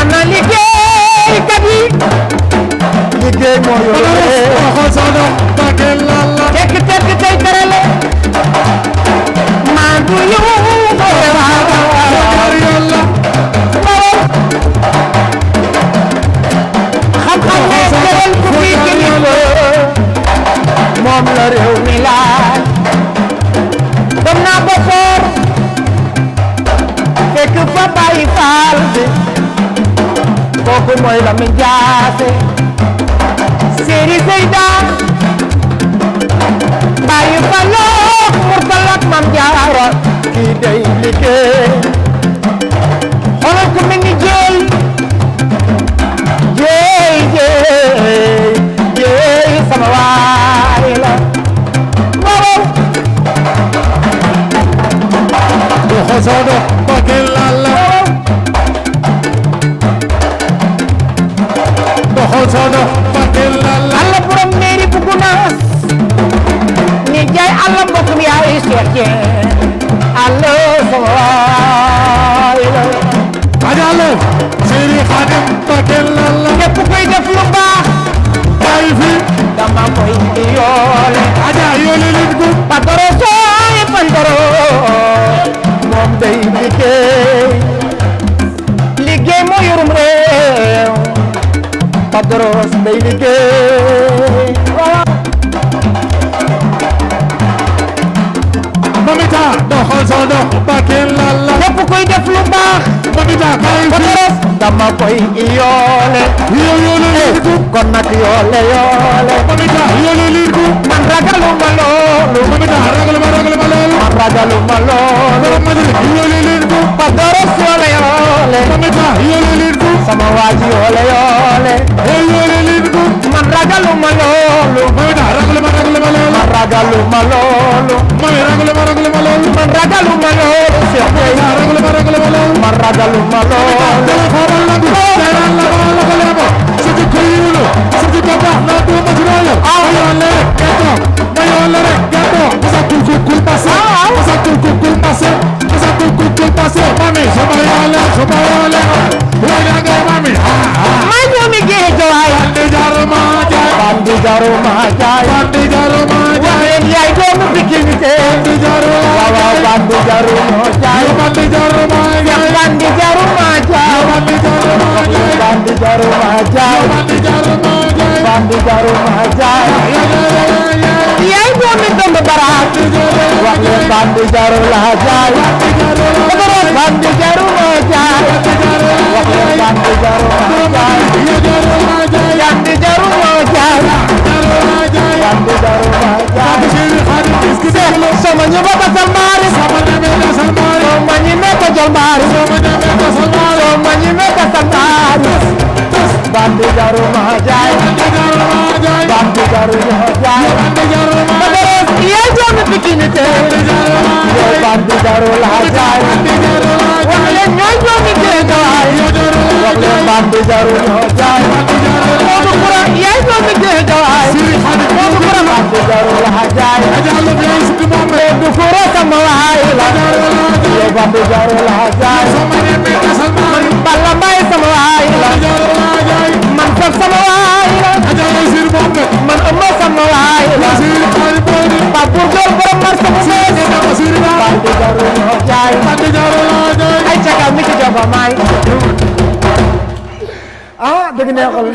ana liggéeykat yi liggéey moo yorum réew tekk tekk tey terale mooy Lamine Jaase Séeri Seyda bàyyi Fallu Murtala ak Maam Jaara kii day liggéey xoolal ko mel ni jël jéey sama waay la waaw doxo soodo bakil lalla doxo soodo bakil lalla alla borom neeri bugu naas ni jaay alla mbokk mi yaay Seex Jeen alla sama waay la ajalo Seydi Xaadim bakil lalla képp koy def lu baax bay fi dama koy yoole aja yoole leen ko Padoro sooy Padoro moom day liggéey moo yorum réew Padoro day liggéey Mamita doxo soodo bakil lalla képp koy def lu baax Mamita bay fi Padoro dama koy yoole yoole leen ko kon nag yoole Mamita yoole leen ko man ragaluma loolu Mamita ragaluma loolu man ragaluma loolu yoole leen ko Padoro yoole Mamita yoole leen ko sama waaji yoole yoole leen ko man ragaluma loolu Mamita ragaluma loolu man ragaluma loolu mami ragaluma loolu man ragaluma loolu Seex Jeen ragaluma loolu man ragaluma loolu xoolal la ko seeral la ko lebo siti ko yulu siti ko baax na do ma ci royo yoole rek gato ma yoole rek gato sa kul passé sa kul passé sa kul passé mami sama yoole wala nga mami ma ñoomi géej waay bandi jaruma jaay bandi jaruma jaay bandi jaruma jaay yaay doomu Pikine bandi jaruma waaw bandi jaruma jaay bandi jaruma jaay bandi jaruma jaay bandi jaruma jaay bandi jaruma jaay bandi jaruma jaay bandi jaruma jaay yaay doomu Domb Baraak wax leen bandi jarula jaay bandi jaruma jaay wax leen bandi jaruma jaay bandi jaruma jaay bandi jaruma jaay sama ñu ba basal mbaari sama ñi me ko jël mbaari sama ñi me ko sal mbaari bandi jaruma jaay bandi jaruma jaay yaay doomu Pikine te yow bandi jarula jaay wax leen ñooy doomu Géejawaay wax leen bandi jarula jaay Modou Koura yaay doomu Géejawaay Modou Koura bandi jarula jaay Modou Koura sama waay la yow bandi jarula jaay man Balla Mbaye sama waay la man Fef sama waay la man Ëmma sama waay la Pape Bourdieu borom marché bu bees bandi jarula jaay ay cakal mi ci jofa maay dëgg neexal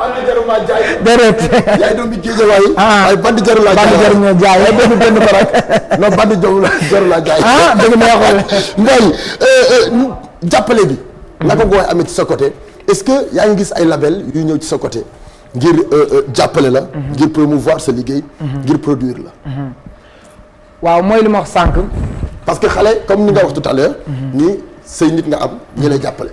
bandi jaruma jaay déedéet yaay doom bi Géejawaay ay bandi jarula jaay bandi jaruma jaay ay benn benn ko rek non bandi jarula jaay dëgg neexal Ngoy jàppale bi naka nga koy amee ci sa côté est-ce que yaa ngi gis ay label yu ñëw ci sa côté ngir jàppale la ngir promouvoir sa liggéey ngir produire la waaw mooy li ma wax sànq parce que xale comme ni nga wax tout à l'heure nii say nit nga am ñi lay jàppale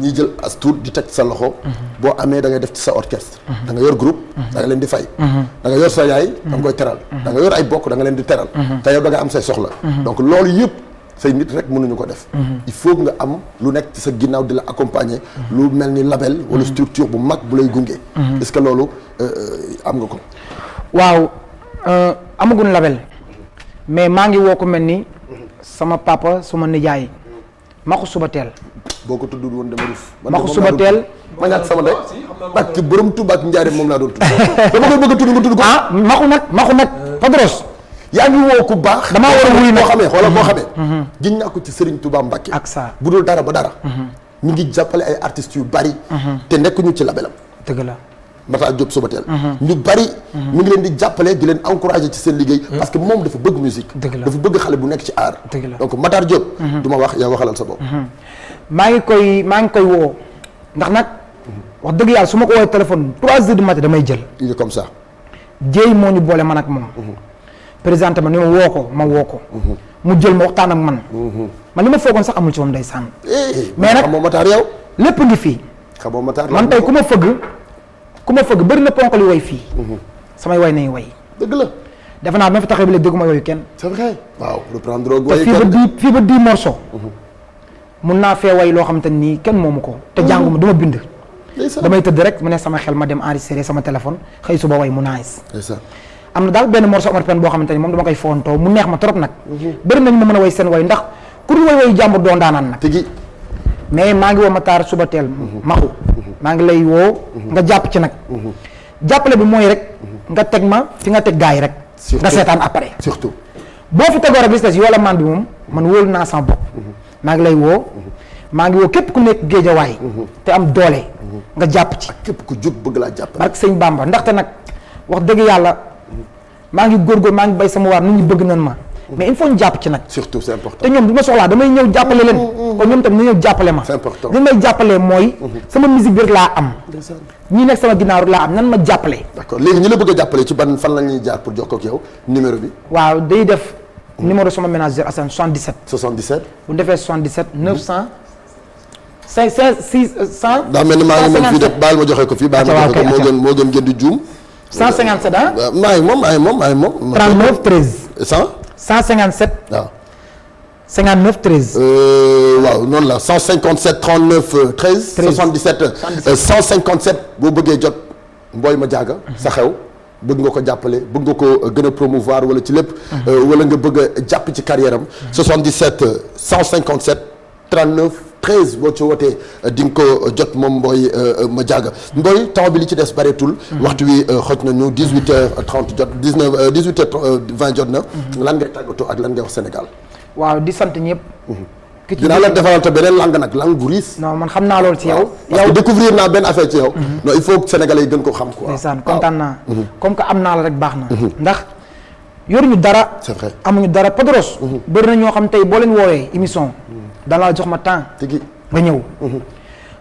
ñiy jël as tuut di teg sa loxo boo amee da ngay def ci sa orchestre da nga yor groupe da nga leen di fay da nga yor sa yaay da nga koy teral da nga yor ay bokk da nga leen di teral te yow da nga am say soxla donc loolu yëpp say nit rek mënuñu ko def il faut nga am lu nekk ci sa ginnaaw di la accompagner lu mel ni label wala structure bu mag bu lay gunge est-ce que loolu am nga ko waaw amagun label mais maa ngi woo ko mel ni sama papa suma nijaay Maxu Suba Teel boo ko tudd woon dama rus Maxu Suba Teel ma ñaat sama ndey ak ci borom Tuuba ak Njaaréem moom laa doon tudd dama koy bëgg a tudd nga tudd ko maxu nag Padros yaa ngi woo ku baax damaa war a wuy boo xamee xoolal boo xamee giñ naa ko ci Serigne Touba Mbacké ak sa bu dul dara ba dara ñu ngi jàppale ay artistes yu bari te nekkuñu ci labelam dëgg la Matar Diop Subatel ñu bari mu ngi leen di jàppale di leen encourager ci seen liggéey parce que moom dafa bëgg musique dafa bëgg xale bu nekk ci art donc Matar Diop du ma wax yaa waxalal sa bopp maa ngi koy woo ndax nag wax dëgg yàlla su ma ko woowee téléphone 3 heures du matin damay jël. il est comme ça. jéey moo ñu boole man ak moom. présenté ma ni ma woo ko ma woo ko. mu jël ma waxtaan ak man. man li ma foogoon sax amul ci moom day sànn. mais nag xamoo Matar yow. lépp ngi fii. xamoo Matar man tey ku ma fëgg bëri na ponk li way fii. samay way nañu way. dëgg la. defe naa bi ma fi taxee ba léegi dégguma yooyu kenn. c'est vrai waaw reprendre te fii ba 10 morceaux. mun naa fee way loo xamante nii kenn moomu ko. te jànguma du ma bind. damay tëdd rek mu ne sama xel ma dem enregistré sama téléphone xëy suba way mu nice. am na daal benn morceau Omar Pène boo xamante ni moom dama koy fontoo mu neex ma trop nag. bëri nañ ma mën a way seen way ndax ku dul way jàmbur doo ndaanaan nag. tigi mais maa ngi woo Matar suba teel. maxu maa ngi lay woo. nga jàpp ci nag. jàppale bi mooy rek. nga teg ma fi nga teg gars yi rek. nga seetaan après. surtout boo fi tegoo rek li si des yoo la man bi moom man wóolu naa sama bopp. maa ngi lay woo. maa ngi woo képp ku nekk géejawaay. te am doole. nga jàpp ci. képp ku jóg bëgg laa jàppale. barke sëñ Bamba ndaxte nag wax dëgg yàlla maa ngi góorgóor maa ngi bay sama waar nit ñi bëgg nañ ma. mais il faut ñu jàpp ci nag. surtout c'est important. te ñoom bu ma soxlaa damay ñëw jàppale leen. kon ñoom tam ñu ñëw jàppale ma. c'est important li may jàppalee mooy. sama musique bi rek laa am. ñi nekk sama ginnaaw rek laa am nan ma jàppale. d'accord léegi ñu la bëgg a jàppale ci ban fan la ñuy jaar pour jokkoo ak yow numéro bi. waaw day def. numéro sama ménagère Assane 77. 77. bu ñu defee 77 900. 600. daa mel ni maa ngi moom fii def baal ma joxe ko fii. baal ma joxe ko moo gën ngeen di juum. 157 ah. maa ngi moom. 39 13. 157. waaw. 59 13. waaw noonu la 157 39 13. 77 157 boo bëggee jot Mboye Madiaga sa xew. bëgg nga ko jàppale bëgg nga ko gën a promouvoir wala ci lépp. wala nga bëgg a jàpp ci carrière am. 77 157 39 13 boo ci wootee di nga ko jot moom Mboye Madiaga Mboye temps bi li ci des bareetul. waxtu wi xoj nañu 18h30 jot 18h20 jot na. lan ngay tàggatoo ak lan ngay wax Sénégal. waaw di sant ñëpp. dinaa la defaral te beneen langue nag langue bu riis. non man xam naa loolu ci yow. parce que découvrir naa benn affaire ci yow. non il faut que sénégalais yi gën ko xam quoi. ndeysaan kontaan naa. comme que am naa la rek baax na. ndax yoruñu dara. c'est vrai amuñu dara Padros. bëri na ñoo xam tey boo leen woowee émission. dana la jox ma temps. tigi nga ñëw.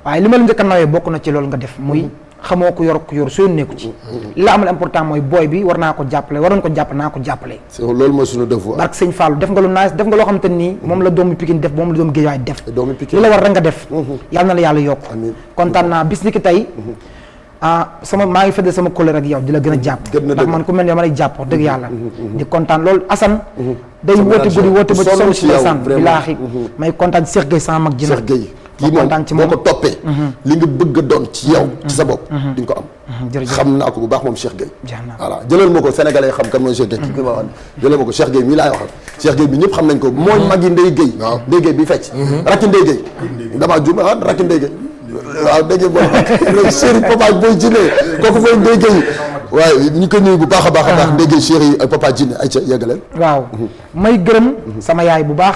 waaye li ma la njëkk a nawee bokk na ci loolu nga def muy. xamoo ko yor soo nekku ci. li la amal important mooy booy bi war naa ko jàppale waroon ko jàppale naa ko jàppale. loolu mooy suñu devoir. barke sëñ Fallou def nga lu nice def nga loo xamante nii moom la doomu Pikine def moom la doomu Guédiawaye def. doomu Pikine li la war rek nga def. yàlla na la yàlla yokk. amiin kontaan naa bis ni ki tey. maa ngi fëddee sama kóllëre ak yow di la gën a jàpp. ndax man ku mel ne ma lay jàpp wax dëgg yàlla. di kontaan loolu Assane. day woote guddi woote ba ci sonn si ndeysaan bilaahi may kontaan Cheikh Gueye sama mag ji nag. kii moom boo ko toppee li nga bëgg a doon ci yow ci sa bopp di nga ko am xam naa ko bu baax moom Cheikh Gueye voilà jëlal ma ko sénégalais xam kan mooy Cheikh Gueye kii ma wax jëlal ma ko Cheikh Gueye mii laay waxal Cheikh Gueye bi ñëpp xam nañ ko mooy magi Ndeye Gueye Ndeye Gueye bi fecc rakki Ndeye Gueye damaa juum rakki Ndeye Gueye waaw Ndeye Gueye boobu chéri papa booy jinee kooku mooy Ndeye Gueye waaye ñu ko nuyu bu baax a baax a baax Ndeye Gueye chéri papa jinne ay ca yeggaleel waaw may gërëm sama yaay bu baax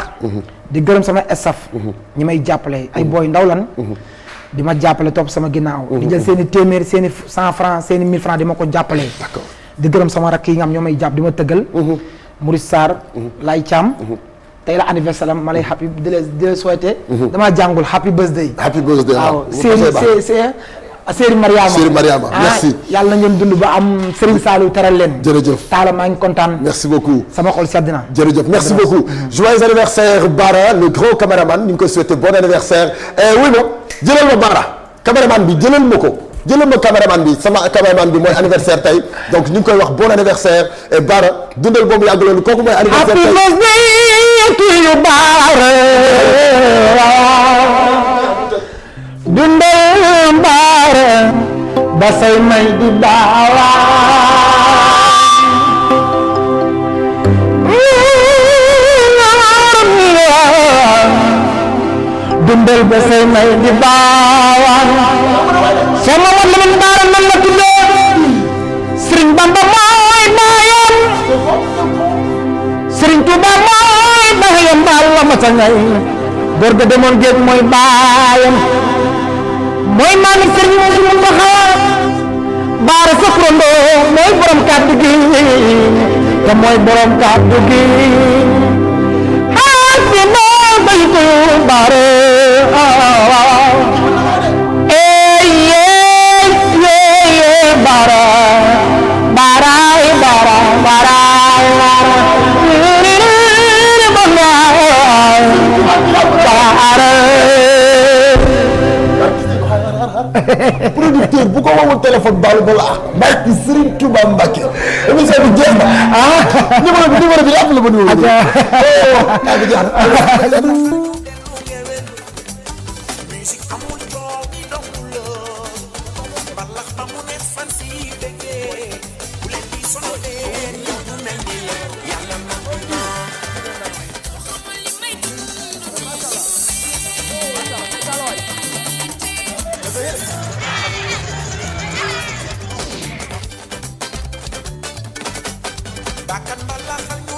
di gërëm sama staff ñi may jàppale ay booy ndaw lan di ma jàppale topp sama ginnaaw di jël seen i téeméer seen i 100 francs seen i 1000 francs di ma ko jàppale di gërëm sama rakk yi nga xam ñoo may jàpp di ma tëggal Maurice Sarr Lay Thiam tey la anniversaire am ma lay happy di la souhaiter damaa jàngul happy birthday waaw Séeri Mariama merci yàlla na ngeen dund ba am Serigne Saliou teral leen jërëjëf Talla maa ngi kontaan merci beaucoup sama xol sedd na jërëjëf merci beaucoup joyeux anniversaire Bara le grand caméraman ñu ngi koy souhaiter bon anniversaire oui ma jëlal ma Bara caméraman bi jëlal ma ko jëlal ma caméraman bi sama caméraman bi mooy anniversaire tey donc ñu ngi koy wax bon anniversaire et Bara dundal boobu yàgg loolu kooku mooy anniversaire tey happy birthday to you Bara dundal Bara ba say may di baawa dundal ba say may di baawa sama wan lamin Bara nan la tuddee Serigne Bamba mooy baayam Serigne Touba mooy baayam Balla ma sa ngay góor ga demoon géej mooy baayam mooy maami Serigne Mountakha Bara sa turandoo mooy borom kàddu gi te mooy borom kàddu gi happy birthday to Bara téléphone baalu ba la barki Serigne Touba Mbacké émission bi jeex na numéro bi am la ma numéro bi jeex na Bakan balaxal